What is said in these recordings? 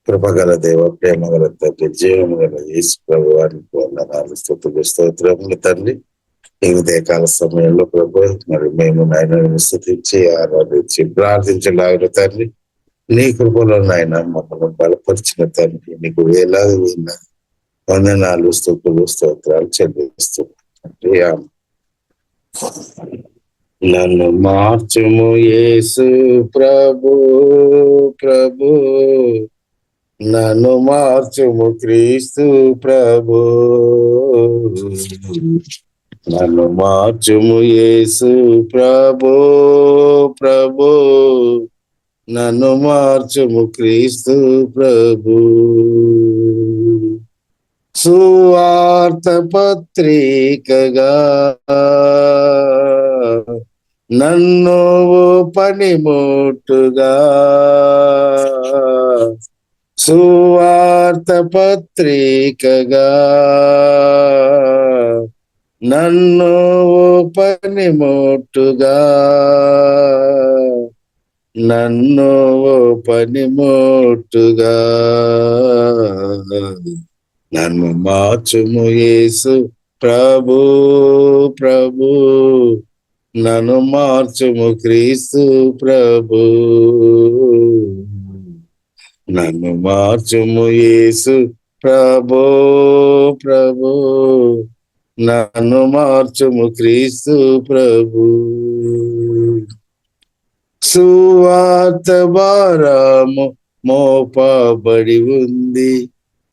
కృపగల దేవ, ప్రేమగల తండ్రి, జీవము గల యేసు ప్రభు వారికి వందనాలు, స్తుతులు, స్తోత్రములు తండ్రి. ఈ ఉదయకాల సమయంలో ప్రభు మరి మేము నాయనను స్తుతించి ఆరాధించి ప్రార్థించలాగిన తండ్రి, నీ కృపలో నాయన మమ్మల్ని బలపరిచిన తండ్రి, నీకు వేలాది వందనాలు, స్తుతులు, స్తోత్రాలు చెల్లిస్తున్నాం తండ్రి. నన్ను మార్చుము యేసు ప్రభు, ప్రభు నన్ను మార్చుము క్రీస్తు ప్రభు, నన్ను మార్చుము యేసు ప్రభు, ప్రభు నన్ను మార్చుము క్రీస్తు ప్రభు. సువార్త పత్రికగా నన్ను పనిముట్టుగా, సువార్త పత్రికగా నన్ను పనిముట్టుగా, నన్ను పనిముట్టుగా నన్ను మార్చుము యేసు ప్రభు, ప్రభు నన్ను మార్చుము క్రీస్తు ప్రభు, నన్ను మార్చుము యేసు ప్రభు, ప్రభు నన్ను మార్చుము క్రీస్తు ప్రభు. సువార్త భారము మోపబడి ఉంది,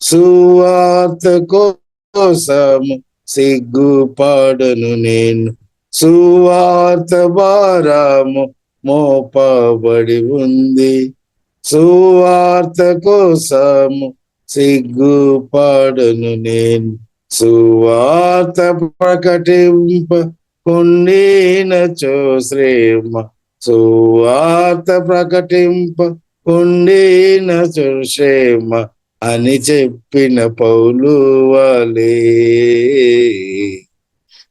సువార్త కోసము సిగ్గుపడను నేను, సువార్త భారము మోపబడి ఉంది, సువార్త కోసము సిగ్గుపడను నేను, సువార్త ప్రకటింప కుండినచో శ్రేమ, సువార్త ప్రకటింప కుండినచో శ్రేమ అని చెప్పిన పౌలు వాలే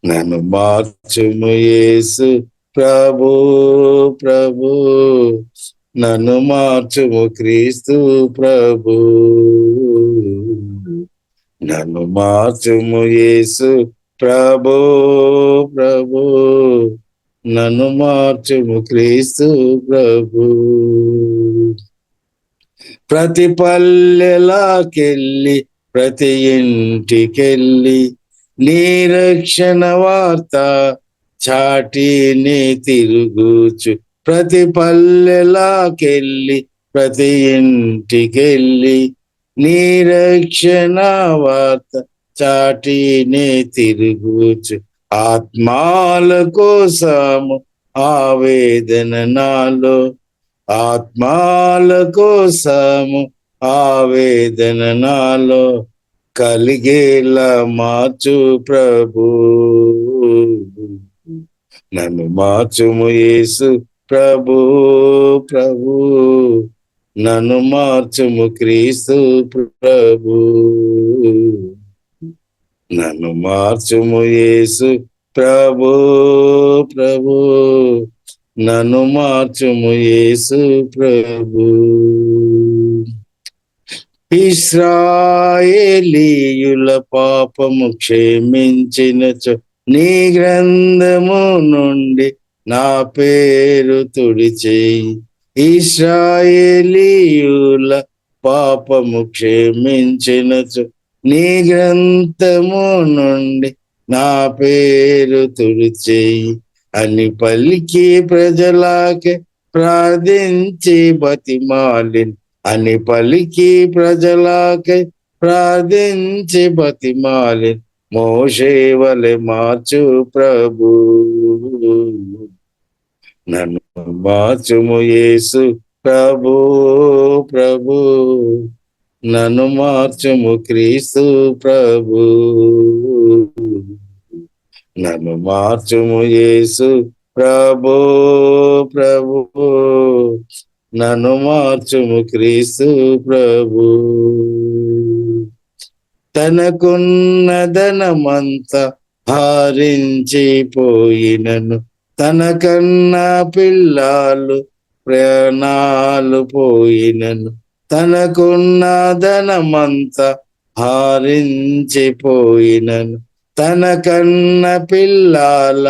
నన్ను మార్చుము యేసు ప్రభు, ప్రభు నన్ను మార్చుము క్రీస్తు ప్రభు, నన్ను మార్చుము యేసు ప్రభు, ప్రభు నన్ను మార్చుము క్రీస్తు ప్రభు. ప్రతి పల్లెలాకెళ్ళి ప్రతి ఇంటికెళ్ళి నీ రక్షణ వార్త చాటిని తిరుగుచు, ప్రతి పల్లెలాకెళ్ళి ప్రతి ఇంటికెళ్ళి నీ రక్షణ వార్త చాటిని తిరుగుచు, ఆత్మాల కోసము ఆవేదన నాలో, ఆత్మాల కోసము ఆవేదన నాలో కలిగేలా మార్చు ప్రభు, నన్ను మార్చుము యేసు ప్రభు, ప్రభు నన్ను మార్చుము క్రీస్తు ప్రభు, నన్ను మార్చుము యేసు ప్రభు, ప్రభు నన్ను మార్చుము యేసు ప్రభు. ఇశ్రాయేలీయుల పాపము క్షమించినచో నీ గ్రంథము నుండి నా పేరు తుడిచేయి, ఇశ్రాయేలీయుల పాపము క్షమించినచో నీ గ్రంథము నుండి నా పేరు తుడిచేయి అని పలికి ప్రజలకే ప్రార్థించి బతిమాలిన్, అని పలికి ప్రజలకే ప్రార్థించి బతిమాలిన్ మోషే వలె మార్చు ప్రభు, నన్ను మార్చుము యేసు ప్రభు, ప్రభు నన్ను మార్చుము క్రీస్తు ప్రభు, నన్ను మార్చుము యేసు ప్రభు, ప్రభు నన్ను మార్చుము క్రీస్తు ప్రభు. తనకున్న ధనమంతా హరించిపోయినను, తనకన్నా పిల్లలు ప్రాణాలు పోయినను, తనకున్న ధనమంతా హారించిపోయినను, తన కన్న పిల్లాల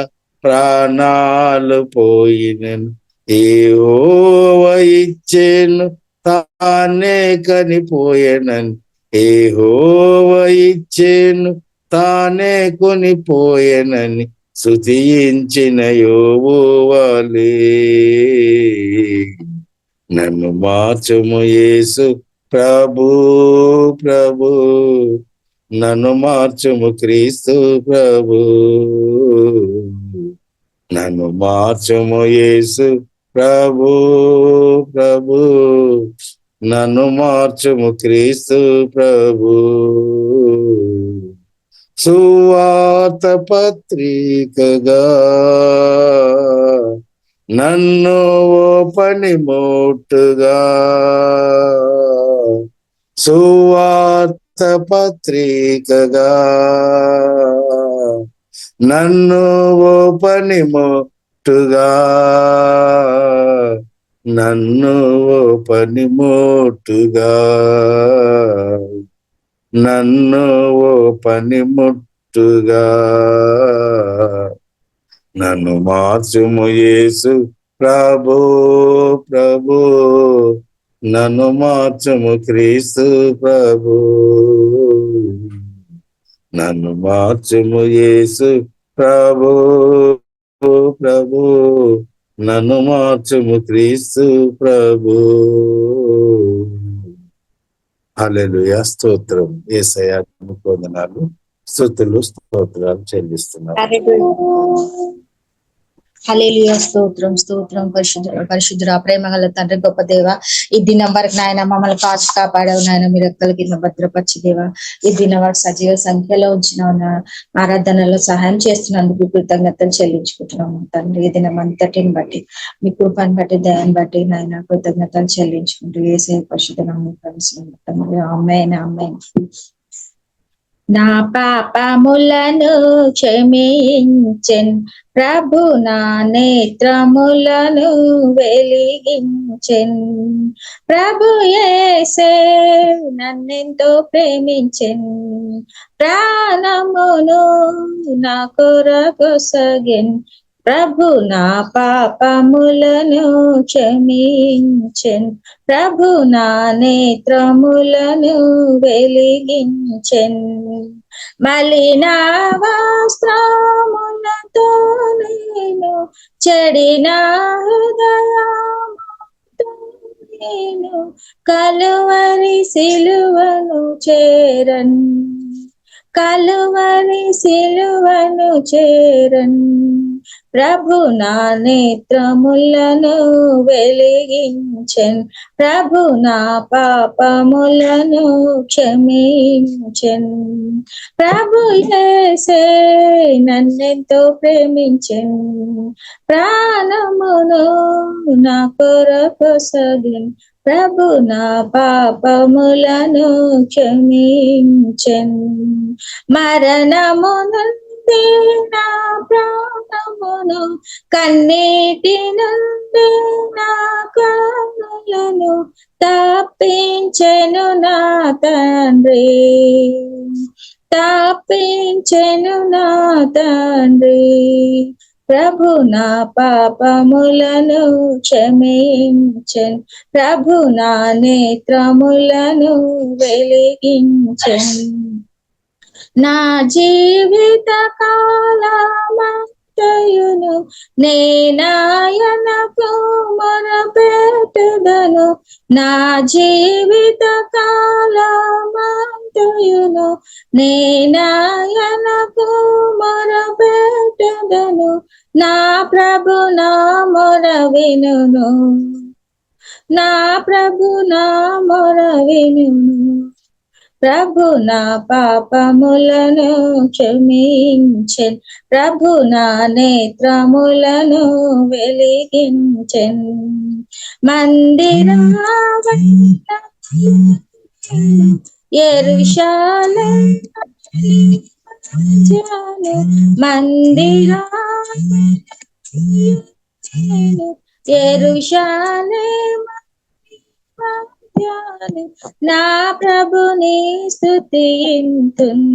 ప్రాణాలు పోయినను. యెహోవా ఇచ్చెను తానే కనిపోయెనని, యెహోవా ఇచ్చెను తానే కొనిపోయెనని స్తుతించిన యెహోవాలే. నన్ను మార్చుము యేసు ప్రభు ప్రభు, నన్ను మార్చుము క్రీస్తు ప్రభు. నన్ను మార్చుము యేసు ప్రభు ప్రభు, నన్ను మార్చుము క్రీస్తు ప్రభు. సువార్త పత్రికగా నన్ను ఓ పనిముట్టుగా, సువార్త పత్రికగా నన్ను ఓ పనిముట్టుగా, నన్ను ఓ పనిముట్టుగా, నన్ను ఓ పనిముట్టుగా. నన్ను మార్చుము యేసు ప్రభు ప్రభు, నన్ను మార్చుము క్రీస్తు ప్రభు. నన్ను మార్చుము యేసు ప్రభు ప్రభు, నన్ను మార్చుము క్రీస్తు ప్రభు. హల్లెలూయా, స్తోత్రం. యేసయ్యా వందనాలు, స్తుతులు స్తోత్రాలు చెల్లిస్తున్నాను. హల్లెలూయా, స్తోత్రం స్తోత్రం. పరిశుద్ధుర ప్రేమ గల తండ్రి, గొప్ప దేవ, ఈ దినం వరకు నాయన మమ్మల్ని కాచి కాపాడావు నాయన, మీ రెక్కల కింద భద్రపరిచి దేవ, ఈ దినం వరకు సజీవ సంఖ్యలో ఉంచిన ఆరాధనలో సహాయం చేస్తున్నందుకు కృతజ్ఞతలు చెల్లించుకుంటున్నాము తండ్రి. ఈ దినం అంతటిని బట్టి, మీ కృపను బట్టి, దయాన్ని బట్టి నాయన కృతజ్ఞతలు చెల్లించుకుంటూ యేసయ్య పరిశుద్ధ నామమున ఆమేన్ ఆమేన్. నా పాపములను క్షమించెన్ ప్రభు, నా నేత్రములను వెలిగించెన్ ప్రభు. యేసే నన్నెంతో ప్రేమించెన్, ప్రాణమును నా కొరకొసగెన్ ప్రభు. నా పాపములను క్షమించెన్ ప్రభు, నా నేత్రములను వెలిగించెన్. మలిన వస్త్రములతో నేను, చెడిన హృదయముతో నేను కలువరి సిలువను చేరన్, కలువరి సిలువను చేరన్ ప్రభు. నా నేత్రములను వెలిగించెన్ ప్రభు, నా పాపములను క్షమించెన్ ప్రభు. యేసే నన్నెంతో ప్రేమించెన్, ప్రాణమును నా కొరకొసగెన్ ప్రభు. నా పాపములను క్షమించెన్. మరణము నుండి నా ప్రాణమును, కన్నీటి నుండి నా కన్నులను తప్పించెను నా తండ్రి, తప్పించెను నా తండ్రి ప్రభు. నా పాపములను క్షమించెన్ ప్రభు, నా నేత్రములను వెలిగించెన్. నా జీవిత కాలమంతయును నేనాయనకు మొరపెట్టుదను, నా జీవిత కాలమంతయును నేనాయనకు మొరపెట్టుదను. నా ప్రభు నా మొర వినును, నా ప్రభు నా మొర వినును ప్రభు. నా పాపములను క్షమించెన్ ప్రభు, నా నేత్రములను వెలిగించెన్. మందిరావైన యెరూషలేము మందిరావైన యెరూషలేము నిత్యాను నా ప్రభుని స్తుతింతున్,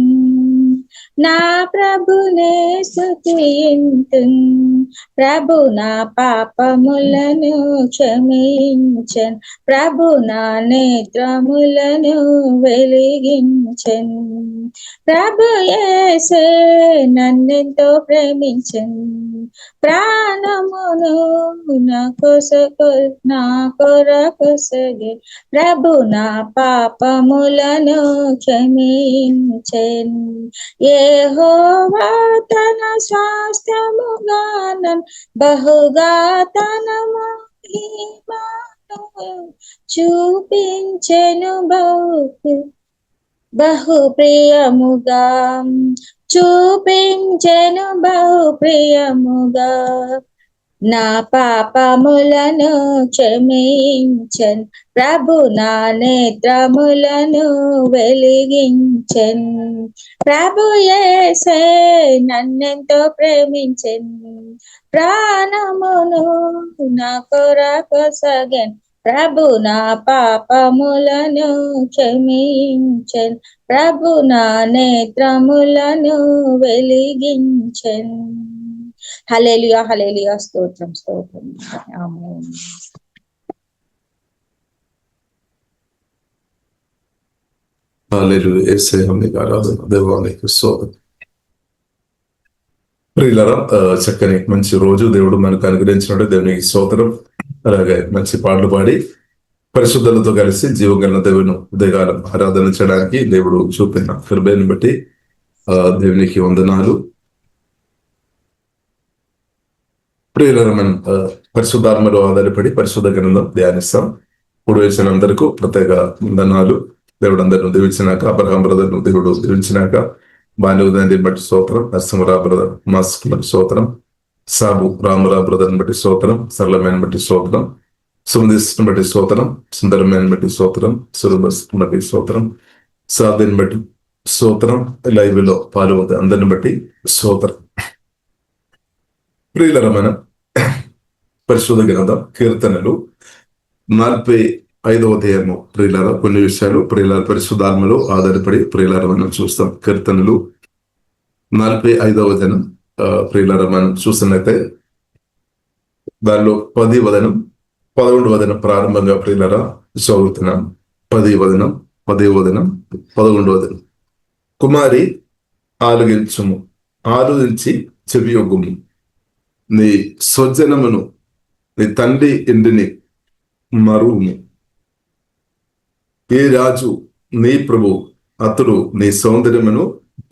నా ప్రభునే స్తుతింతున్. ప్రభు నా పాపములను క్షమించన్, ప్రభు నా నేత్రములను వెలిగించన్. ప్రభు యేసే నన్నెంతో ప్రేమించన్, ప్రాణమును నా కొరకొసగే. ప్రభు నా పాపములను క్షమించెన్. యెహోవా తన స్వాస్థ్యముగా బహుగా తన మహిమను చూపించెను, బహు ప్రియముగా చూపించెను, బహు ప్రియముగా. నా పాపములను క్షమించెన్, ప్రభు నా నేత్రములను వెలిగించెన్. ప్రభు యేసే నన్నెంతో ప్రేమించెన్, ప్రాణమును నా కొరకొసగెన్. ప్రభు నా పాపములను క్షమించెన్, ప్రభు నా నేత్రములను వెలిగించెన్. హల్లెలూయా, హల్లెలూయా, స్తోత్రం, స్తోత్రం. ఆమేన్. హల్లెలూయా. యేసయ్య నీకు ఆరాధన, దేవా నీకు స్తోత్రం. ప్రియులారా, చక్కని మంచి రోజు దేవుడు మనకు అనుగ్రహించినట్టు దేవునికి స్తోత్రం. అలాగే మంచి పాటలు పాడి పరిశుద్ధులతో కలిసి జీవగల దేవుని ఉదయకాలం ఆరాధన చేయడానికి దేవుడు చూపిన కృపను బట్టి దేవునికి వందనాలు. ప్రియులారా, మనం పరిశుద్ధాత్మలో ఆధారపడి పరిశుద్ధ గ్రంథం ధ్యానిస్తాం. ఇప్పుడు వేసిన అందరికీ ప్రత్యేక వందనాలు. దేవుడు అందరిని దీవించినాక, అబ్రహాం బ్రదర్ను దేవుడు దీవించినాక, బాని ఉదయాన్ని బట్టి స్తోత్రం, నరసింహరా బ్రదర్ మాస్క్ బట్టి స్తోత్రం, సాబు రామరా బ్రదర్ని బట్టి స్తోత్రం, సరళమైన బట్టి స్తోత్రం, సుమదీష్ని బట్టి స్తోత్రం, సుందరమైన బట్టి స్తోత్రం, సురభస్ బట్టి స్తోత్రం, సాధిని బట్టి స్తోత్రం, లైవ్ లో పాల్గొంది అందరిని బట్టి స్తోత్రం. ప్రియులరా, మనం పరిశుద్ధ గ్రంథం కీర్తనలు 45వ అధ్యాయము. ప్రియులారా, కొన్ని విషయాలు ప్రియులార పరిశుద్ధాత్మలో ఆధారపడి ప్రియులార మనం చూస్తాం. కీర్తనలు 45వ అధ్యాయం ప్రియులార మనం చూస్తున్నట్టే దానిలో 10వ వచనం 11వ వచనం ప్రారంభంగా ప్రియులార చదువుతున్నాం. 10వ వచనం 10వ వచనం 11వ వచనం. కుమారి ఆలకించుము, ఆలోచించి చెవియొగ్గుము, నీ స్వజనమును నీ తండ్రి ఇంటిని మరువుము. ఏ రాజు నీ ప్రభు, అతడు నీ సౌందర్యమును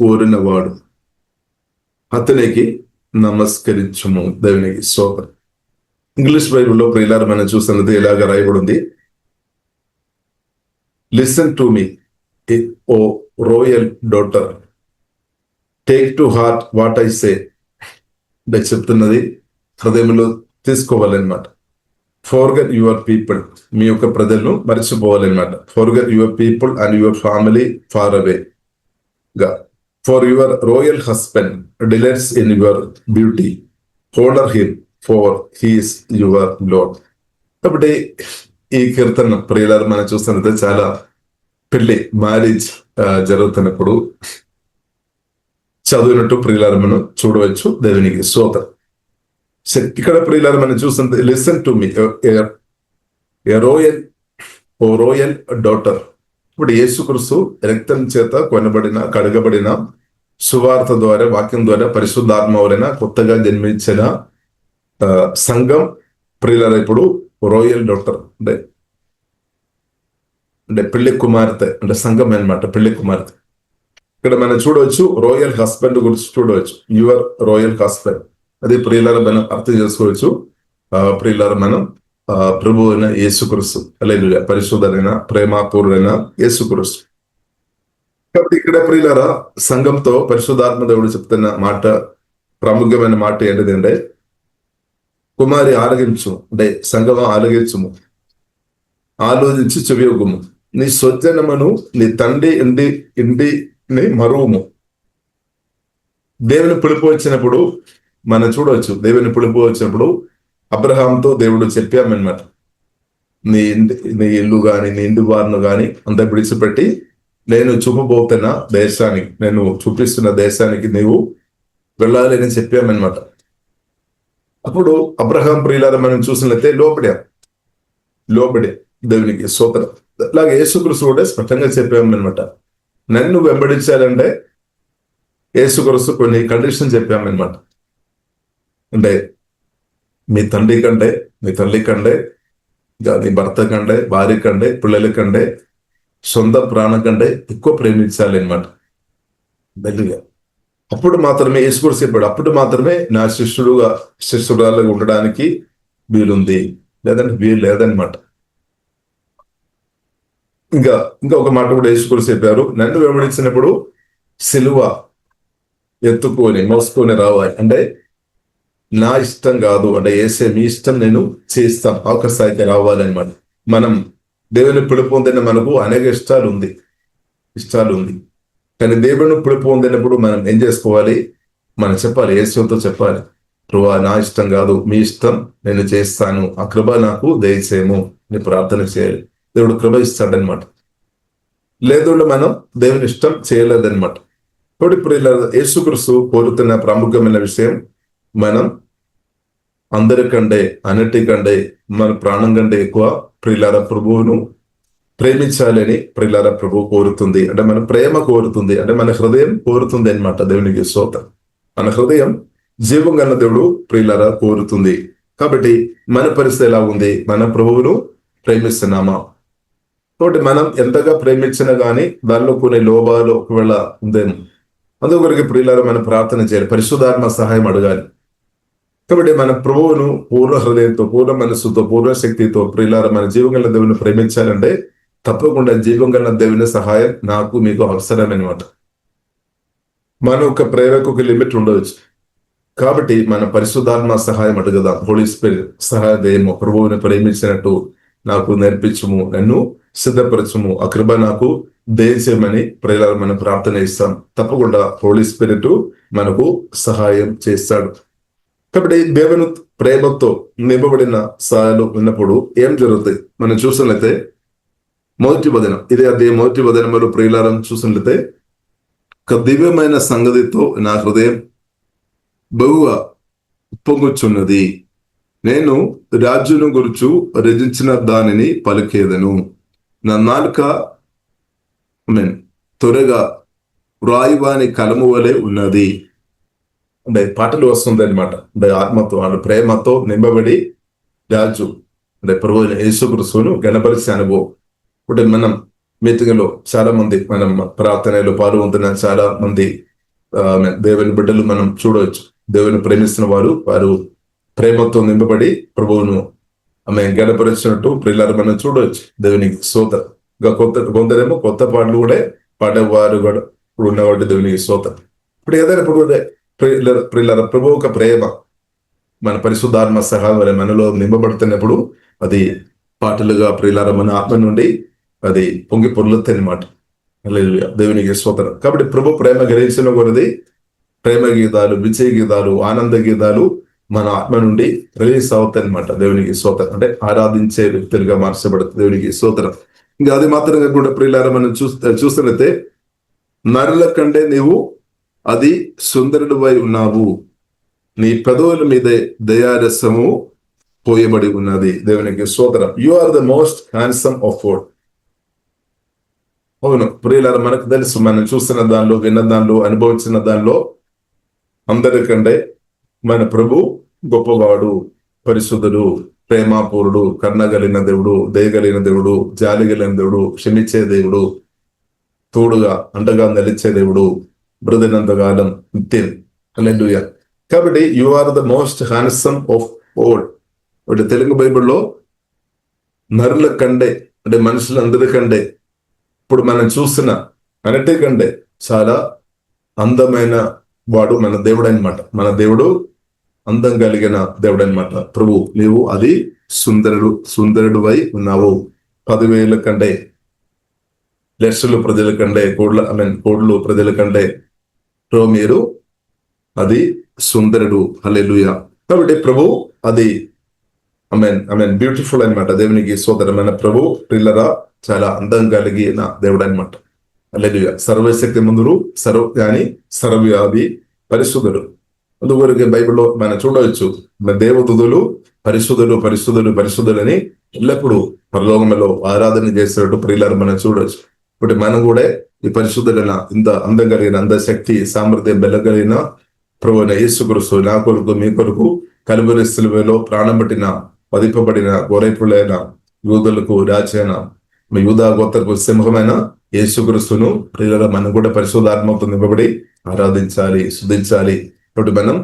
కోరినవాడు, అతనికి నమస్కరించుము. దేవునికి స్తోత్రం. ఇంగ్లీష్ బైబిల్లో ప్రియులారా మనం చూస్తున్నది ఇలాగ రాయబడింది. Listen to me O royal daughter, take to heart what I say. అంటే చెప్తున్నది హృదయంలో తీసుకోవాలన్నమాట. ఫర్గెట్ యువర్ పీపుల్, మీ యొక్క ప్రజలను మర్చిపోవాలన్నమాట. Forget your people and your family far away గా. For your royal husband delights in your beauty, holder him for he's your lord. కాబట్టి ఈ కీర్తన ప్రియులారా మనం చూస్తున్నది చాలా పెళ్లి మ్యారేజ్ జరుగుతున్నప్పుడు చదివినట్టు ప్రియులారా మనం చూడవచ్చు. దేవునికి స్తోత్రం. ఇక్కడ ప్రియులారా మనం చూస్తుంది లిసన్ టు మీ రోయల్ డాటర్. ఇప్పుడు యేసుక్రీస్తు రక్తం చేత కొనబడిన కడగబడిన సువార్త ద్వారా వాక్యం ద్వారా పరిశుద్ధాత్మ వలన కొత్తగా జన్మించిన సంఘం ప్రియులారా ఇప్పుడు రోయల్ డాటర్ అంటే పెళ్లి కుమార్తె, అంటే సంఘం అన్నమాట, పెళ్లి కుమార్తె. ఇక్కడ మనం చూడవచ్చు రోయల్ హస్బెండ్ గురించి చూడవచ్చు. యువర్ రోయల్ హస్బెండ్, అది ప్రియులారా మనం అర్థం చేసుకోవచ్చు. ప్రియులారా మనం ప్రభు అయిన యేసుక్రీస్తు, హల్లెలూయా, పరిశుద్ధుడైన ప్రేమపూర్ణుడైన యేసుక్రీస్తు. కాబట్టి ఇక్కడ ప్రియులారా సంఘంతో పరిశుద్ధాత్మ దేవుడు చెప్తున్న మాట, ప్రాముఖ్యమైన మాట ఏంటిదంటే, కుమారి ఆలగించు, అంటే సంఘం ఆలగించుము, ఆలోచించి చెవియొగ్గుము, నీ స్వజనమును నీ తండ్రి ఇంటిని మరువుము. దేవుని పిలుపు వచ్చినప్పుడు మనం చూడవచ్చు, దేవుని పిలుపు వచ్చినప్పుడు అబ్రహాంతో దేవుడు చెప్పామన్నమాట. నీ ఇల్లు గాని నీ ఇంటి వారిని గాని అంత విడిచిపెట్టి నేను చూపబోతున్న దేశానికి, నేను చూపిస్తున్న దేశానికి నీవు వెళ్ళాలి అని చెప్పామన్నమాట. అప్పుడు అబ్రహాం ప్రియులారా మనం చూసినట్లయితే లోబడే దేవునికి స్తోత్రం. అలాగే యేసుక్రీస్తు కూడా స్పష్టంగా చెప్పామన్నమాట. నన్ను వెంబడించాలంటే యేసుక్రీస్తు కొన్ని కండిషన్ చెప్పామన్నమాట. అంటే మీ తండ్రి కంటే, మీ తల్లి కంటే, నీ భర్త కంటే, భార్య కంటే, పిల్లల కంటే, సొంత ప్రాణం కంటే ఎక్కువ ప్రేమించాలి అనమాట. అప్పుడు మాత్రమే యేసుక్రీస్తు చెప్పాడు, అప్పుడు మాత్రమే నా శిష్యురాలుగా ఉండడానికి వీలుంది, లేదంటే వీలు లేదనమాట. ఇంకా ఒక మాట కూడా యేసుక్రీస్తు చెప్పారు, నన్ను వెంబడించినప్పుడు సిలువ ఎత్తుకొని మోసుకొని రావాలి. అంటే నా ఇష్టం కాదు, అంటే ఏసే మీ ఇష్టం నేను చేస్తాం ఒక స్థాయికి రావాలన్నమాట. మనం దేవుని పిలుపు పొందిన మనకు అనేక ఇష్టాలు ఉంది, కానీ దేవుని పిలుపు పొందినప్పుడు మనం ఏం చేసుకోవాలి? మనం చెప్పాలి, యేసుతో చెప్పాలి, ప్రభువా నా ఇష్టం కాదు, మీ ఇష్టం నేను చేస్తాను, ఆ కృప నాకు దయచేయము అని ప్రార్థన చేయాలి. దేవుడు కృప ఇస్తాడనమాట. లేదు మనం దేవుని ఇష్టం చేయలేదన్నమాట. కాబట్టి ఇప్పుడు ఇలా యేసుక్రీస్తు కోరుతున్న ప్రాముఖ్యమైన విషయం, మనం అందరికంటే అన్నిటికంటే మన ప్రాణం కంటే ఎక్కువ ప్రియులార ప్రభువును ప్రేమించాలని ప్రియులార ప్రభువు కోరుతుంది. అంటే మన ప్రేమ కోరుతుంది, అంటే మన హృదయం కోరుతుంది అనమాట. దేవునికి స్తోత్రం. మన హృదయం జీవం గల దేవుడు ప్రియులార కోరుతుంది. కాబట్టి మన పరిస్థితి ఎలా ఉంది? మన ప్రభువును ప్రేమిస్తున్నామా? కాబట్టి మనం ఎంతగా ప్రేమించినా గానీ దానిలో కొన్ని లోపాలు ఒకవేళ ఉందేమో, అందుకొరికి ప్రియులారా మనం ప్రార్థన చేయాలి, పరిశుద్ధాత్మ సహాయం అడగాలి. కాబట్టి మన ప్రభువును పూర్ణ హృదయంతో, పూర్ణ మనస్సుతో, పూర్ణ శక్తితో ప్రియులారా మన జీవం గల దేవుని ప్రేమించాలంటే తప్పకుండా జీవం గల దేవుని సహాయం నాకు మీకు అవసరమన్నమాట. మన ఒక ప్రేమకు ఒక లిమిట్ ఉండవచ్చు. కాబట్టి మన పరిశుద్ధాత్మ సహాయం అడుగుదాం. హోలీ స్పిరిట్ సహాయమో, ప్రభువుని ప్రేమించినట్టు నాకు నేర్పించుము, నన్ను సిద్ధపరచుము, ఆ కృప నాకు దయచేయమని ప్రియులారా మనం ప్రార్థన ఇస్తాం. తప్పకుండా హోలీ స్పిరిట్ మనకు సహాయం చేస్తాడు. కాబట్టి దేవుని ప్రేమతో నింపబడిన సాయాలు ఉన్నప్పుడు ఏం జరుగుతాయి మనం చూసినట్లయితే, మొదటి వదనం, ఇదే అదే మొదటి వదనములు ప్రియులారం చూసినట్లయితే, ఒక దివ్యమైన సంగతితో నా హృదయం బహుగా ఉప్పొంగుచున్నది, నేను రాజును గురుచు రచించిన దానిని పలికేదను, నా నాలుక త్వరగా వ్రాయువాని కలము వలె ఉన్నది. అంటే పాటలు వస్తుంది అనమాట. అంటే ఆత్మతో, అంటే ప్రేమతో నింపబడి రాజు అంటే ప్రభు యేసుక్రీస్తును గణపరిచే అనుభవం. అంటే మనం మీటింగ్లో చాలా మంది, మనం ప్రార్థనలో పాల్గొంటున్న చాలా మంది దేవుని బిడ్డలు మనం చూడవచ్చు. దేవుని ప్రేమిస్తున్న వారు ప్రేమతో నింపబడి ప్రభువును ఆమె గణపరిచినట్టు ప్రియులారా మనం చూడవచ్చు. దేవునికి స్తోత్రం. ఇంకా కొందరేమో కొత్త పాటలు కూడా పాడేవారు కూడా ఇప్పుడు ఉన్నవాడు దేవునికి స్తోత్రం. ఇప్పుడు ఏదైనా ఇప్పుడు ప్రియులారా ప్రభు ఒక ప్రేమ మన పరిశుద్ధాత్మ సహాయం మనలో నింపబడుతున్నప్పుడు అది పాటలుగా ప్రియులారా మన ఆత్మ నుండి అది పొంగి పొర్లుతాయి అన్నమాట. దేవునికి స్తోత్రం. కాబట్టి ప్రభు ప్రేమ గ్రహించిన కొలది ప్రేమ గీతాలు, విజయ గీతాలు, ఆనంద గీతాలు మన ఆత్మ నుండి రిలీజ్ అవుతాయి అనమాట. దేవునికి స్తోత్రం. అంటే ఆరాధించే వ్యక్తులుగా మార్చబడుతుంది. దేవునికి స్తోత్రం. ఇంకా అది మాత్రం కాకుండా ప్రియులారా మనం చూస్తున్నట్లయితే, నరుల కంటే నీవు అది సుందరుడివై ఉన్నావు, నీ పెదవుల మీదే దయారసము పోయబడి ఉన్నది. దేవునికి స్తోత్రం. You are the most handsome of all. అవును ప్రియులారా, మనకు తెలుసు, మనం చూస్తున్న దానిలో, విన్న దానిలో, అనుభవించిన దానిలో అందరికంటే మన ప్రభు గొప్పవాడు, పరిశుద్ధుడు, ప్రేమాపూరుడు, కరుణగలిగిన దేవుడు, దయగలిగిన దేవుడు, జాలి కలిగిన దేవుడు, క్షమించే దేవుడు, తోడుగా అండగా నిలిచే దేవుడు, మృదినంతకాలం నిత్యం. హల్లెలూయా. కాబట్టి you are the most handsome of all. అంటే తెలుగు బైబిల్లో నరుల కంటే, అంటే మనుషులందరికంటే, ఇప్పుడు మనం చూస్తున్న అన్నిటికంటే చాలా అందమైన వాడు మన దేవుడు అనమాట. మన దేవుడు అందం కలిగిన దేవుడు అనమాట. ప్రభు నీవు అది సుందరుడువై ఉన్నావు. 10,000 కంటే, లక్షలు ప్రజల కంటే, కోడ్లు ప్రజల కంటే మీరు అది సుందరుడు. హల్లెలూయా. కాబట్టి ప్రభు అది బ్యూటిఫుల్ అన్నమాట. దేవునికి సోదరమైన ప్రభు పిల్లరా చాలా అందం కలిగిన దేవుడు అనమాట. హల్లెలూయా. సర్వశక్తి మందుడు, సర్వజ్ఞాని, సర్వవ్యాధి, పరిశుద్ధుడు. అందువరకు బైబిల్లో మనం చూడవచ్చు, దేవదూతలు పరిశుద్ధులు పరిశుద్ధులు పరిశుద్ధులని ఎల్లప్పుడూ పరలోకంలో ఆరాధన చేసేటట్టు ప్రియులారు మనం చూడవచ్చు. ఇప్పుడు మనం కూడా ఈ పరిశుద్ధులైన ఇంత అందం కలిగిన, అంత శక్తి సామర్థ్యం బెల్లగలిగిన ప్రభు యేసుక్రీస్తు నా కొరకు మీ కొరకు కలువరి సిలువలో ప్రాణం పెట్టిన వధింపబడిన గొర్రెపులైన యూదులకు రాజైన యూదా గోత్రపు సింహమైన యేసుక్రీస్తును ప్రియుల మనం కూడా పరిశుద్ధాత్మతో నింపబడి ఆరాధించాలి, స్తుతించాలి. కాబట్టి మనం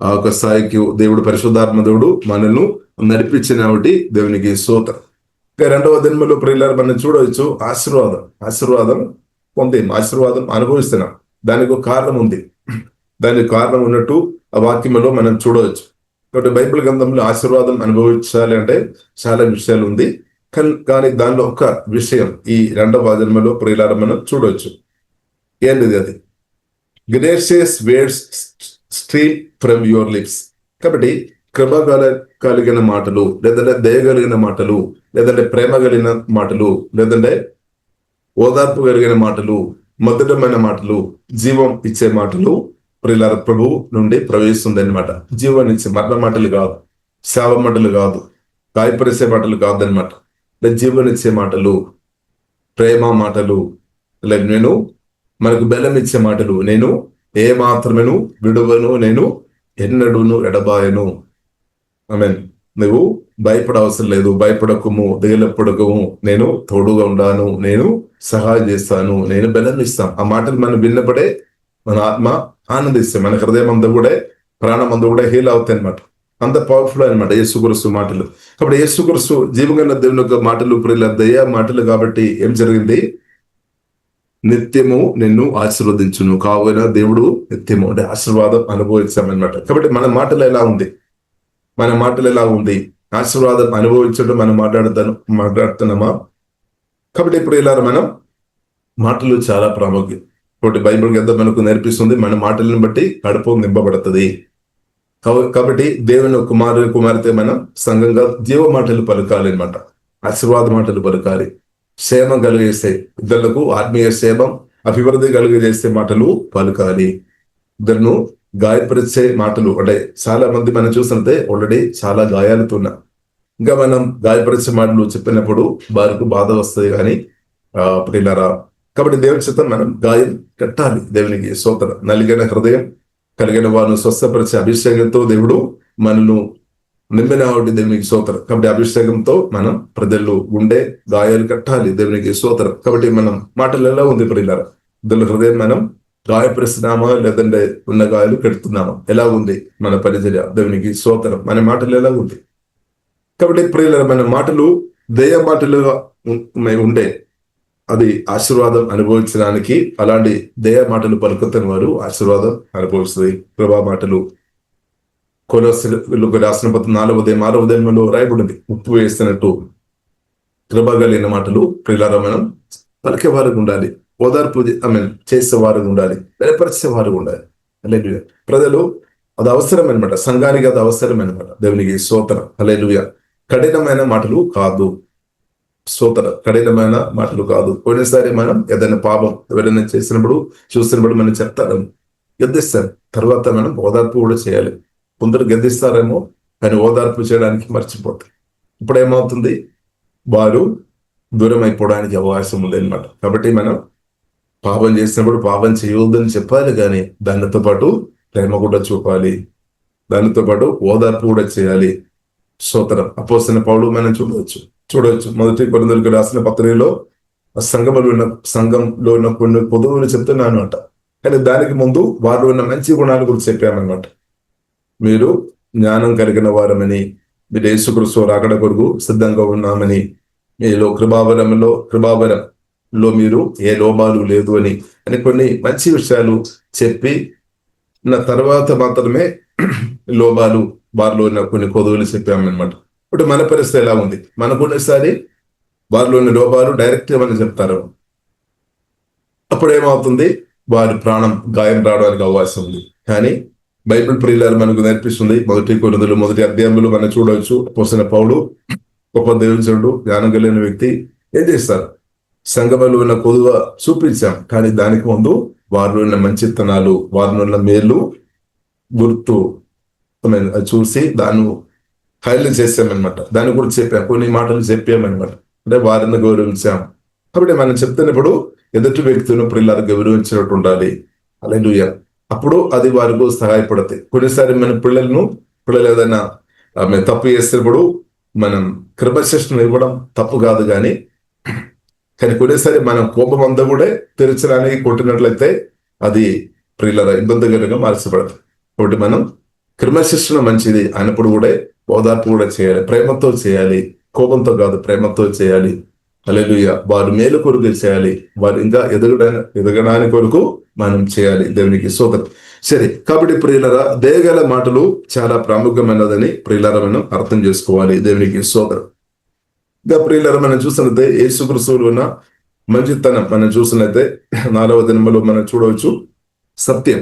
ఆ యొక్క స్థాయికి దేవుడు పరిశుద్ధాత్మ దేవుడు మనల్ని నడిపించిన కాబట్టి దేవునికి స్తోత్రం. రెండవ దినములో ప్రియులారు మనం చూడవచ్చు, ఆశీర్వాదం పొందేం, ఆశీర్వాదం అనుభవిస్తున్నాం. దానికి ఒక కారణం ఉంది. దానికి కారణం ఉన్నట్టు ఆ వాక్యంలో మనం చూడవచ్చు. కాబట్టి బైబిల్ గ్రంథంలో ఆశీర్వాదం అనుభవించాలి అంటే చాలా విషయాలు ఉంది. కానీ దానిలో ఒక విషయం ఈ రెండవ జన్మలో ప్రియులారా మనం చూడవచ్చు. ఏంటిది అది? Gracious words stream from your lips. కాబట్టి కృప కలిగిన మాటలు, లేదంటే దయ కలిగిన మాటలు, లేదంటే ప్రేమ కలిగిన మాటలు, లేదంటే ఓదార్పు కలిగిన మాటలు, మధురమైన మాటలు, జీవం ఇచ్చే మాటలు ప్రియులారా ప్రభు నుండి ప్రవేశిస్తుంది అనమాట. జీవాన్ని ఇచ్చే మరణ మాటలు కాదు, శాప మాటలు కాదు, గాయపరిచే మాటలు కాదనమాట. జీవనిచ్చే మాటలు, ప్రేమ మాటలు, నేను మనకు బలం ఇచ్చే మాటలు, నేను ఏ మాత్రమేను విడువను, నేను ఎన్నడూను ఎడబాయను. నువ్వు భయపడవసరం లేదు, భయపడకము, దిగలపడకము, నేను తోడుగా ఉండాను, నేను సహాయం చేస్తాను, నేను బలం ఇస్తాను. ఆ మాటలు మనం విన్నప్పుడే మన ఆత్మ ఆనందిస్తాం, మన హృదయం అంతా కూడా, ప్రాణం అంతా కూడా హీల్ అవుతాయి అనమాట. అంత పవర్ఫుల్ అనమాట యేసుక్రీస్తు మాటలు. కాబట్టి యేసుక్రీస్తు జీవగల దేవుని యొక్క మాటలు ప్రియుల దయ మాటలు. కాబట్టి ఏం జరిగింది? నిత్యము నిన్ను ఆశీర్వదించును. కావున దేవుడు నిత్యము అంటే ఆశీర్వాదం అనుభవించామన్నమాట. కాబట్టి మన మాటలు ఎలా ఉంది? ఆశీర్వాదం అనుభవించడం మనం మాట్లాడుతున్నామా? కాబట్టి ఇప్పుడు ఇలా మనం మాటలు చాలా ప్రాముఖ్యం. కాబట్టి బైబిల్ గ్రంథం మనకు నేర్పిస్తుంది, మన మాటలను బట్టి కడుపు నింపబడుతుంది. కాబట్టి దేవుని కుమార్తె మనం సంఘంగా జీవ మాటలు పలకాలి అనమాట. ఆశీర్వాద మాటలు పలకాలి, క్షేమం కలిగేసే ఇద్దరులకు ఆత్మీయ క్షేమం, అభివృద్ధి కలిగజేసే మాటలు పలకాలి. ఇద్దరును గాయపరిచే మాటలు అంటే చాలా మంది మనం చూసినట్టే ఆల్రెడీ చాలా గాయాలతో ఉన్నా, ఇంకా మనం గాయపరిచే మాటలు చెప్పినప్పుడు వారికి బాధ వస్తుంది. కానీ ప్రియులారా, కాబట్టి దేవుని చేత మనం గాయం కట్టాలి. దేవునికి స్తోత్రం. నలిగిన హృదయం కలిగిన వారిని స్వస్థపరిచే అభిషేకంతో దేవుడు మనను నింపిన ఒకటి దేవునికి స్తోత్రం. కాబట్టి అభిషేకంతో మనం ప్రజలు గుండె గాయాలు కట్టాలి. దేవునికి స్తోత్రం. కాబట్టి మనం మాటలు ఎలా ఉంది ప్రియులారా? ఇద్దరు హృదయం మనం గాయపరుస్తున్నామా, లేదంటే ఉన్న గాయాలు కడుతున్నామా? ఎలా ఉంది మన పరిచర్య? దేవునికి స్తోత్రం. మన మాటలు ఎలా ఉంది? కాబట్టి ప్రియులారా, మన మాటలు దయ మాటలుగా ఉండే అది ఆశీర్వాదం అనుభవించడానికి, అలాంటి దయ మాటలు పలుకుతున్న వారు ఆశీర్వాదం అనుభవిస్తుంది. ప్రభా మాటలు కొలొస్సీయులకు రాసిన పత్రిక 4వ అధ్యాయంలో రాయబడింది, ఉప్పు వేస్తున్నట్టు కృప కలిగిన మాటలు ప్రియులారా మనం పలికేవారు ఉండాలి, ఓదార్పు చేసేవారు ఉండాలి, బలపరిచేవారు ఉండాలి. హల్లెలూయా. ప్రజలు అది అవసరం అనమాట, సంఘానికి అది అవసరం అనమాట. దేవునికి స్తోత్రం. హల్లెలూయా. కఠినమైన మాటలు కాదు, కఠినమైన మాటలు కాదు. పోయినసారి మనం ఏదైనా పాపం ఎవరైనా చూసినప్పుడు మనం చెప్తారు, గద్దిస్తారు. తర్వాత మనం ఓదార్పు కూడా చేయాలి. కొందరు గద్దిస్తారేమో, కానీ ఓదార్పు చేయడానికి మర్చిపోతారు. ఇప్పుడు ఏమవుతుంది? వారు దూరం అయిపోవడానికి అవకాశం ఉంది అనమాట. కాబట్టి మనం పాపం చేసినప్పుడు పాపం చేయవద్దని చెప్పాలి, కానీ దానితో పాటు ప్రేమ కూడా చూపాలి, దానితో పాటు ఓదార్పు కూడా చేయాలి. స్తోత్రం. అపోస్తలుడైన పౌలు మనం చూడవచ్చు. 1 కొరింథీయులకు రాసిన పత్రికలో సంఘంలో ఉన్న కొన్ని పొదువులు చెప్తున్నాను అంట. కానీ దానికి ముందు వారిలో ఉన్న మంచి గుణాల గురించి చెప్పామన్నమాట. మీరు జ్ఞానం కలిగిన వారమని, మీరు యేసుక్రీస్తు రాకడ కొరకు సిద్ధంగా ఉన్నామని, మీలో కృపావరంలో మీరు ఏ లోపాలు లేదు అని కొన్ని మంచి విషయాలు చెప్పి తర్వాత మాత్రమే లోపాలు వారిలో ఉన్న కొన్ని కొదువులు చెప్పామన్నమాట. ఇప్పుడు మన పరిస్థితి ఎలా ఉంది? మనకు ఉన్నసారి వారిలోని లోపాలు డైరెక్ట్ మనం చెప్తారు. అప్పుడు ఏమవుతుంది? వారి ప్రాణం గాయం రావడానికి అవకాశం ఉంది. కానీ బైబిల్ ప్రియులారు మనకు నేర్పిస్తుంది. 1 కొరింథీయులు 1వ అధ్యాయంలో మనం చూడవచ్చు. అపోస్తలుడైన పౌలు గొప్ప దేవుడు, జ్ఞానం కలిగిన వ్యక్తి. ఏం చేస్తారు? సంఘములో ఉన్న కొదువ చూపించాం, కానీ దానికి ముందు వారిలో ఉన్న మంచితనాలు, వారిలో ఉన్న మేలు గుర్తు అది చూసి దాన్ని హైలైట్ చేసామన్నమాట. దాని గురించి చెప్పాం, కొన్ని మాటలు చెప్పామన్నమాట. అంటే వారిని గౌరవించాం. కాబట్టి మనం చెప్తున్నప్పుడు ఎదుటి వ్యక్తులను ప్రియులారు గౌరవించినట్టు ఉండాలి. హల్లెలూయా. అప్పుడు అది వారికి సహాయపడతాయి. కొన్నిసారి మన పిల్లలు ఏదైనా తప్పు చేసినప్పుడు మనం క్రమశిక్షణ ఇవ్వడం తప్పు కాదు, కానీ కొన్నిసారి మనం కోపం అంతా కూడా తెరచడానికి కొట్టినట్లయితే అది ప్రియులార ఇబ్బందికరంగా మార్చబడదు. కాబట్టి మనం క్రమశిక్షణ మంచిది అయినప్పుడు కూడా ఓదార్పు కూడా చేయాలి, ప్రేమతో చేయాలి. కోపంతో కాదు, ప్రేమతో చేయాలి. హల్లెలూయా. వారు మేలు కొరకు చేయాలి, వారు ఇంకా ఎదగడానికి కొరకు మనం చేయాలి. దేవునికి స్తోత్రం. సరే, కాబట్టి ప్రియులరా, దయగల మాటలు చాలా ప్రాముఖ్యమైనదని ప్రియులరా మనం అర్థం చేసుకోవాలి. దేవునికి స్తోత్రం. ఇంకా ప్రియులరా, మనం చూసినట్లయితే యేసుక్రీస్తులో ఉన్న మంచితనం మనం చూసినట్లయితే 4వ దినములో మనం చూడవచ్చు. సత్యం,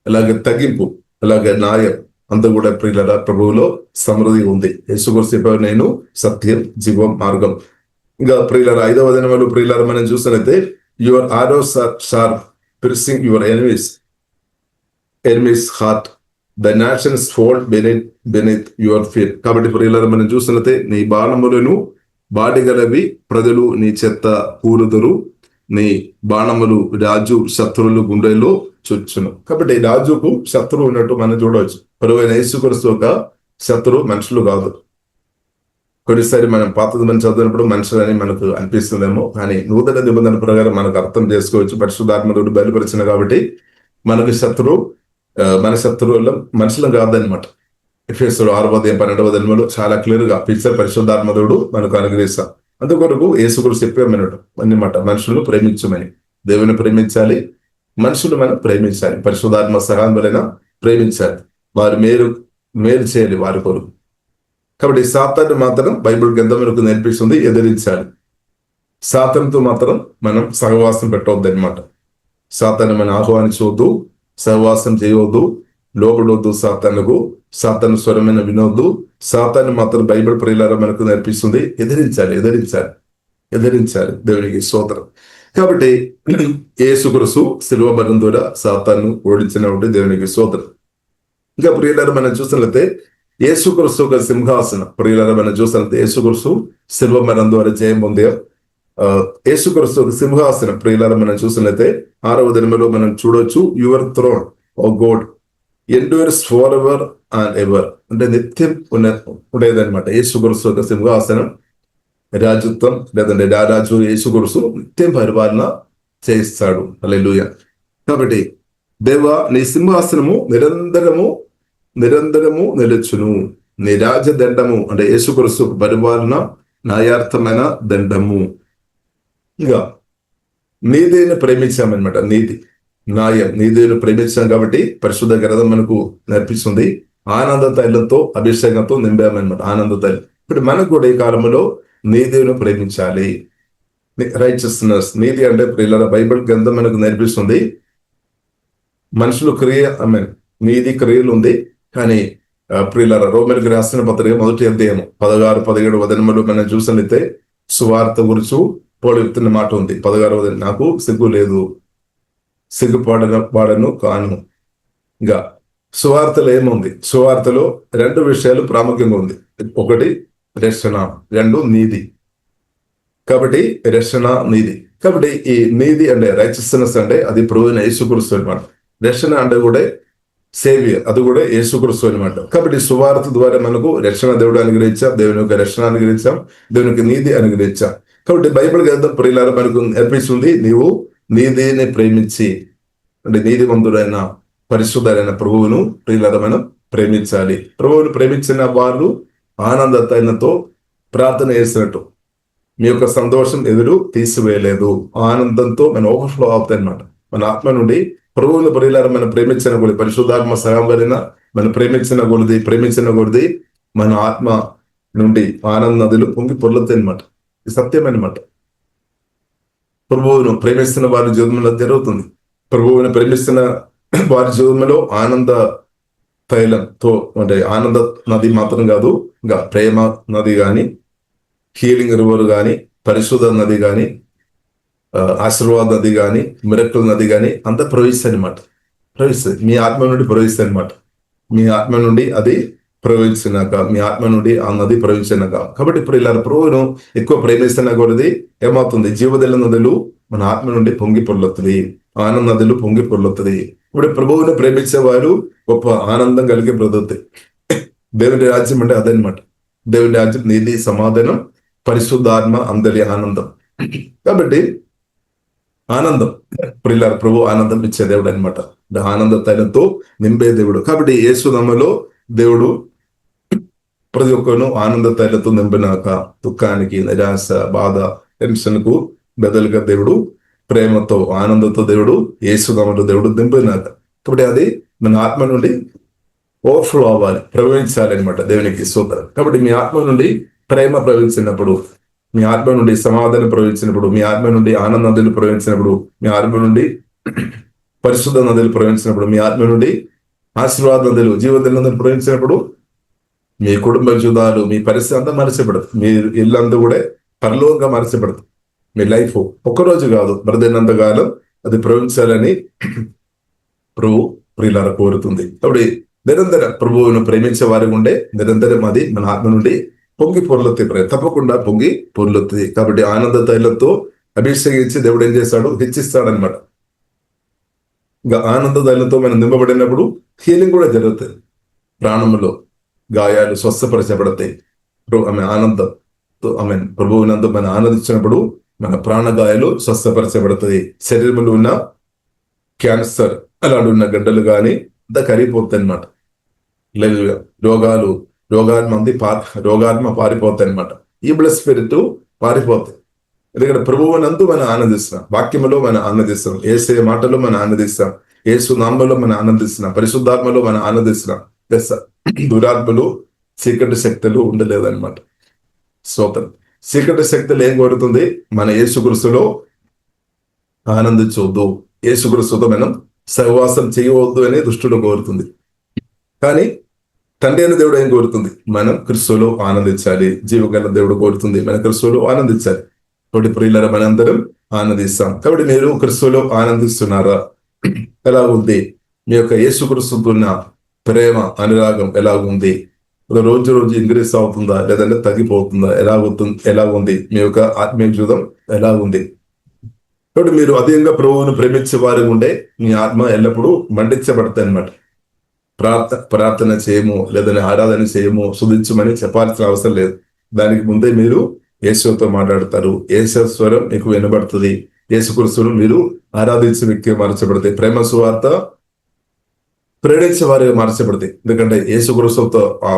అలాగే తగ్గింపు, అలాగే న్యాయం అంతా కూడా ప్రియులరా ప్రభువులో సమృద్ధి ఉంది. యేసుక్రీస్తు చెప్పారు, నేను సత్యం, జీవం, మార్గం. ఇంకా ప్రియులరా 5వ దినములో ప్రియులరా మనం చూసినట్లయితే your arrows are sharp piercing your enemies heart, the nations fall beneath your feet. కాబట్టి ప్రియులారా మనం చూసినట్లయితే నీ బాణములను బాడిగలవి ప్రజలు నీ చెత్త కూరుదురు, నీ బాణములు రాజు శత్రువులు గుండెలో చొచ్చును. కాబట్టి రాజుకు శత్రువు ఉన్నట్టు మనం చూడవచ్చు. ప్రభువైన యేసుక్రీస్తు ఒక శత్రువు మనుషులు కాదు. కొన్నిసారి మనం పాతది మనం చదివినప్పుడు మనుషులని మనకు అనిపిస్తుందేమో, కానీ నూతన నిబంధన ప్రకారం మనకు అర్థం చేసుకోవచ్చు. పరిశుద్ధాత్మడు బయలుపరిచిన కాబట్టి మనకు మన శత్రువుల మనుషులు కాదనమాట. ఎఫెసీయులు 6వ అధ్యాయం 12వ వచనంలో చాలా క్లియర్ గా పిక్చర్ పరిశుద్ధాత్మడు మనకు అనుగ్రహిస్తాం. అందుకొరకు యేసుక్రీస్తు చెప్పామన్నట్టు అన్నమాట, మనుషులను ప్రేమించమని. దేవుని ప్రేమించాలి, మనుషులు మనం ప్రేమించాలి, పరిశుద్ధాత్మ సహాయం వలన ప్రేమించాలి, వారు మేలు చేయాలి వారి కొరకు. కాబట్టి సాతాను మాత్రం బైబిల్ గ్రంథం మనకు నేర్పిస్తుంది, ఎదిరించాలి. సాతానుతో మాత్రం మనం సహవాసం పెట్టవద్దు అనమాట. సాతాను మనం ఆహ్వానించవద్దు, సహవాసం చేయవద్దు, లోబడవద్దు సాతానుకు. సాతాను స్వరమైన వినవద్దు. సాతాను మాత్రం బైబిల్ ప్రియులారా మనకు నేర్పిస్తుంది, ఎదిరించాలి. దేవునికి స్తోత్రం. కాబట్టి యేసుక్రీస్తు శిలువ మరణం ద్వారా సాతాను ఓడించినటువంటి దేవునికి స్తోత్రం. ఇంకా ప్రియులారా మనం చూసినట్లయితే యేసుక్రీస్తు ఒక సింహాసనం. ప్రియులారా మనం చూసినట్లయితే యేసుక్రీస్తు శిలువ మరణం ద్వారా జయం పొందాం. యేసుక్రీస్తు ఒక సింహాసనం. ప్రియులారా మనం చూసినట్లయితే 6వ దినములో మనం చూడవచ్చు, your throne O God endures for ever and ever. అంటే నిత్యం ఉండేదన్నమాట. యేసుక్రీస్తు ఒక సింహాసనం, రాజత్వం లేదంటే రారాజు యేసుక్రీస్తు నిత్యం పరిపాలన చేయిస్తాడు. హల్లెలూయా. కాబట్టి దేవా, నీ సింహాసనము నిరంతరము నిలుచును, నీ రాజదండము అంటే యేసుక్రీస్తు పరిపాలన న్యాయార్థమైన దండము. ఇంకా నీతిని ప్రేమించామన్నమాట. నీతి, న్యాయం, నీతిని ప్రేమించాం కాబట్టి పరిశుద్ధ గ్రంథం మనకు నేర్పిస్తుంది, ఆనంద తైలంతో అభిషేకంతో నింపామన్నమాట. ఆనంద తైలం. ఇప్పుడు మనకు కూడా ఈ కాలంలో నీతిని ప్రేమించాలి. రైచియస్నెస్, నీతి అంటే ప్రియులారా బైబిల్ గ్రంథం మనకు నేర్పిస్తుంది మనుషులు నీతి క్రియలు ఉంది. కానీ ప్రియులారా రోమీయులకు రాసిన పత్రిక 1వ అధ్యాయం 16-17 వచనములు మనం చూసినట్లయితే సువార్త గురించి పోలుతున్న మాట ఉంది. 16వ వచనం, నాకు సిగ్గు లేదు, సిగ్గుపాడను కాను. ఇంకా సువార్తలో ఏముంది? సువార్తలో 2 విషయాలు ప్రాముఖ్యంగా ఉంది. 1 రక్షణ, 2 నీతి. కాబట్టి రక్షణ, నీతి. కాబట్టి ఈ నీతి అంటే రైచియస్నెస్ అంటే అది ప్రభువైన యేసుక్రీస్తు అన్నమాట. రక్షణ అంటే కూడా సేవియర్, అది కూడా యేసుక్రీస్తు అన్నమాట. కాబట్టి సువార్త ద్వారా మనకు రక్షణ దేవుడు అనుగ్రహించాం, దేవుని యొక్క రక్షణ అనుగ్రహించాం, దేవునికి నీతి అనుగ్రహించాం. కాబట్టి బైబిల్ గ్రంథం ప్రియులారా మనకు నేర్పిస్తుంది, నీవు నీతిని ప్రేమించి అంటే నీతివంతుడైన పరిశుద్ధుడైన ప్రభువును ప్రియులారా మనం ప్రేమించాలి. ప్రభువును ప్రేమించిన వారు ఆనందతైనతో ప్రార్థన చేసినట్టు మీ యొక్క సంతోషం ఎదురు తీసివేయలేదు. ఆనందంతో మన ఓవర్ఫ్లో అవుతాయి అన్నమాట. మన ఆత్మ నుండి ప్రభువును ప్రియులారా మనం ప్రేమించిన కొద్ది, పరిశుద్ధాత్మ సహాయం వలన మనం ప్రేమించిన కొద్ది మన ఆత్మ నుండి ఆనంద నదులు పొంగి పొర్లుతాయి అన్నమాట. ఇది సత్యం అన్నమాట. ప్రభువును ప్రేమిస్తున్న వారి జీవితంలో జరుగుతుంది. ప్రభువును ప్రేమిస్తున్న వారి జీవితంలో ఆనంద తైలంతో, అంటే ఆనంద నది మాత్రం కాదు, ఇంకా ప్రేమ నది కానీ, హీలింగ్ రివర్ కానీ, పరిశుద్ధ నది కానీ, ఆశీర్వాద నది కానీ, మిరకుల నది కానీ అంతా ప్రవహిస్తుంది అనమాట. ప్రవహిస్తుంది, మీ ఆత్మ నుండి ప్రవహిస్తుంది అనమాట. మీ ఆత్మ నుండి అది ప్రవహించినాక, మీ ఆత్మ నుండి ఆ నది ప్రవహించినాక. కాబట్టి ఇప్పుడు ఇలా ప్రభువును ఎక్కువ ప్రేమిస్తున్నా కొలది ఏమవుతుంది, జీవజల నదులు మన ఆత్మ నుండి పొంగి పొర్లుతుంది, ఆనంద నదులు పొంగి పొర్లుతుంది. ఇప్పుడు ప్రభువును ప్రేమించే వారు గొప్ప ఆనందం కలిగి బ్రతుకుతాయి. దేవుని రాజ్యం అంటే అదనమాట. దేవుని రాజ్యం నీతి, సమాధానం, పరిశుద్ధాత్మ, అందరి ఆనందం. కాబట్టి ఆనందం ప్రియులారా, ప్రభు ఆనందం ఇచ్చే దేవుడు అనమాట. ఆనంద తైలంతో నింపే దేవుడు. కాబట్టి యేసునామములో దేవుడు ప్రతి ఒక్కరు ఆనంద తైలతో నింపినాక దుఃఖానికి, నిరాశ, బాధ, టెన్షన్ కు బదులుగా దేవుడు ప్రేమతో, ఆనందంతో దేవుడు యేసునామములో దేవుడు నింపినాక, కాబట్టి అది మన ఆత్మ నుండి ఓవర్ఫ్లో అవ్వాలి, ప్రవహించాలి అనమాట. దేవునికి స్తోత్రం. కాబట్టి మీ ఆత్మ నుండి ప్రేమ ప్రవహించినప్పుడు, మీ ఆత్మ నుండి సమాధానం ప్రవహించినప్పుడు, మీ ఆత్మ నుండి ఆనంద నదులు ప్రవహించినప్పుడు, మీ ఆత్మ నుండి పరిశుద్ధ నదులు ప్రవహించినప్పుడు, మీ ఆత్మ నుండి ఆశీర్వాద నదులు, జీవజల నదులు ప్రవహించినప్పుడు మీ కుటుంబ జీవితాలు, మీ పరిస్థితి అంతా మరచబడదు. మీ ఇల్లంతా కూడా పరలోకంగా మరచబడదు. మీ లైఫ్ ఒక్కరోజు కాదు, బ్రతికినంత కాలం అది ప్రవహించాలని ప్రభు ప్రియులారా కోరుతుంది. కాబట్టి నిరంతరం ప్రభువును ప్రేమించే వారి ఉండే నిరంతరం అది మన ఆత్మ నుండి పొంగి పొర్లుతుంది, తప్పకుండా పొంగి పొర్లుతుంది. కాబట్టి ఆనంద తైలంతో అభిషేకించి దేవుడు ఏం చేస్తాడు, హెచ్చిస్తాడనమాట. ఇంకా ఆనంద తైలంతో మనం నింపబడినప్పుడు హీలింగ్ కూడా జరుగుతుంది. ప్రాణంలో గాయాలు స్వస్థపరచబడతాయి. ఆమె ఆనందంతో, ఆమె ప్రభువునందు మనం ఆనందించినప్పుడు మన ప్రాణ గాయాలు స్వస్థపరచబడుతుంది. శరీరంలో ఉన్న క్యాన్సర్ అలాంటి గడ్డలు కానీ అంతా కరిగిపోతాయి అనమాట. రోగాత్మ పారిపోతాయి అనమాట. ఈ బ్లడ్ స్పిరిట్ పారిపోతాయి. ఎందుకంటే ప్రభువునందు మనం ఆనందిస్తున్నాం, వాక్యములో మనం ఆనందిస్తున్నాం, యేసే మాటలో మనం ఆనందిస్తాం, యేసు నామములో మనం ఆనందిస్తున్నాం, పరిశుద్ధాత్మలో మనం ఆనందిస్తున్నాం. దురాత్మలు, చీకటి శక్తులు ఉండలేదన్నమాట. స్తోత్రం. చీకటి శక్తులు ఏం కోరుతుంది, మన యేసుక్రీస్తులో ఆనందించవద్దు, యేసుక్రీస్తుతో మనం సహవాసం చేయవద్దు అని దుష్టుడు కోరుతుంది. కానీ తండ్రి అయిన దేవుడు ఏం కోరుతుంది, మనం క్రీస్తులో ఆనందించాలి. జీవగల దేవుడు కోరుతుంది మన క్రీస్తులో ఆనందించాలి. కాబట్టి ప్రియులారా, మనందరం ఆనందిస్తాం. కాబట్టి మీరు క్రీస్తులో ఆనందిస్తున్నారా? ఎలా ఉంది మీ యొక్క యేసుక్రీస్తుతో ఉన్న ప్రేమ, అనురాగం ఎలా ఉంది? రోజు రోజు ఇంక్రీస్ అవుతుందా, లేదంటే తగ్గిపోతుందా? ఎలా ఉంది మీ యొక్క ఆత్మీయ జీవితం ఎలా ఉంది? కాబట్టి మీరు అధికంగా ప్రభువును ప్రేమించే వారి ఉండే మీ ఆత్మ ఎల్లప్పుడూ మండించబడతాయి అన్నమాట. ప్రార్థన చేయము, లేదని ఆరాధన చేయము, స్తుతించమని చెప్పాల్సిన అవసరం లేదు. దానికి ముందే మీరు యేసుతో మాట్లాడతారు. యేసు స్వరం మీకు వినబడుతుంది. యేసుక్రీస్తును మీరు ఆరాధించే వ్యక్తిగా మార్చబడతాయి. ప్రేమ సువార్త ప్రేరేపించే వారిగా మార్చబడతాయి. ఎందుకంటే యేసుక్రీస్తుతో ఆ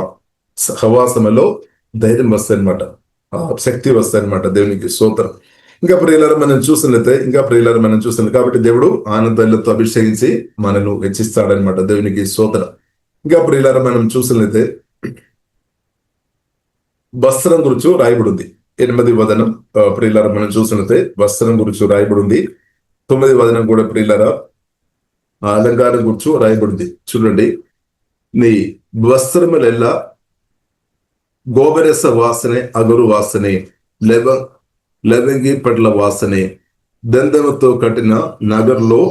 సహవాసంలో ధైర్యం వస్తాయి అనమాట, ఆ శక్తి వస్తాయి అనమాట. దేవునికి స్తోత్రం. ఇంకా ప్రియులారా మనం చూస్తున్నది కాబట్టి దేవుడు ఆనందాలతో అభిషేకించి మనను హెచ్చిస్తాడనమాట. దేవునికి స్తోత్రం. ఇంకా ప్రియులారా మనం చూసినట్లయితే వస్త్రం గురించి రాయబడింది. 8వ వదనం ప్రియులారా మనం చూసినట్లయితే వస్త్రం గురించి రాయబడింది. 9వ వదనం కూడా ప్రియులారా అలంకారం గురించి రాయబడింది. చూడండి, నీ వస్త్రములెల్లా గోబరస వాసనే, అగరు వాసనే, లవంగి పట్ల వాసనే, దండముతో కట్టిన నగర్లో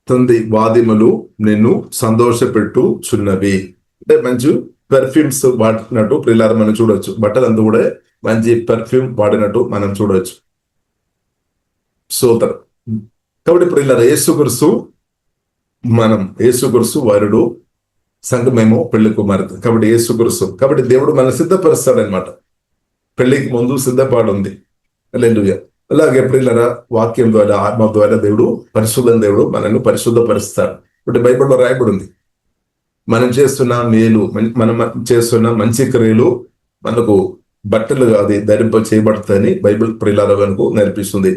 తంది వాదిములు నిన్ను సంతోషపెట్టు చున్నవి. అంటే మంచి పెర్ఫ్యూమ్స్ వాడినట్టు ప్రియులారా మనం చూడొచ్చు. బట్టలంతా కూడా మంచి పెర్ఫ్యూమ్ వాడినట్టు మనం చూడవచ్చు. స్తోత్రం. కాబట్టి ప్రియులారా యేసుక్రీస్తు వరుడు, సంఘమేమో పెళ్లి కుమార్తె. కాబట్టి యేసుక్రీస్తు, కాబట్టి దేవుడు మనం సిద్ధపరుస్తాడనమాట. పెళ్లికి ముందు సిద్ధపాటు ఉంది. హల్లెలూయా. అలాగే ప్రియులారా వాక్యం ద్వారా, ఆత్మ ద్వారా దేవుడు, పరిశుద్ధ దేవుడు మనల్ని పరిశుద్ధపరుస్తాడు. ఇప్పుడు బైబిల్లో రాయబడి ఉంది, మనం చేస్తున్న మేలు, మనం చేస్తున్న మంచి క్రియలు మనకు బట్టలు కాదు ధరింప చేయబడతాయని బైబిల్ ప్రియులారా మనకు నేర్పిస్తుంది.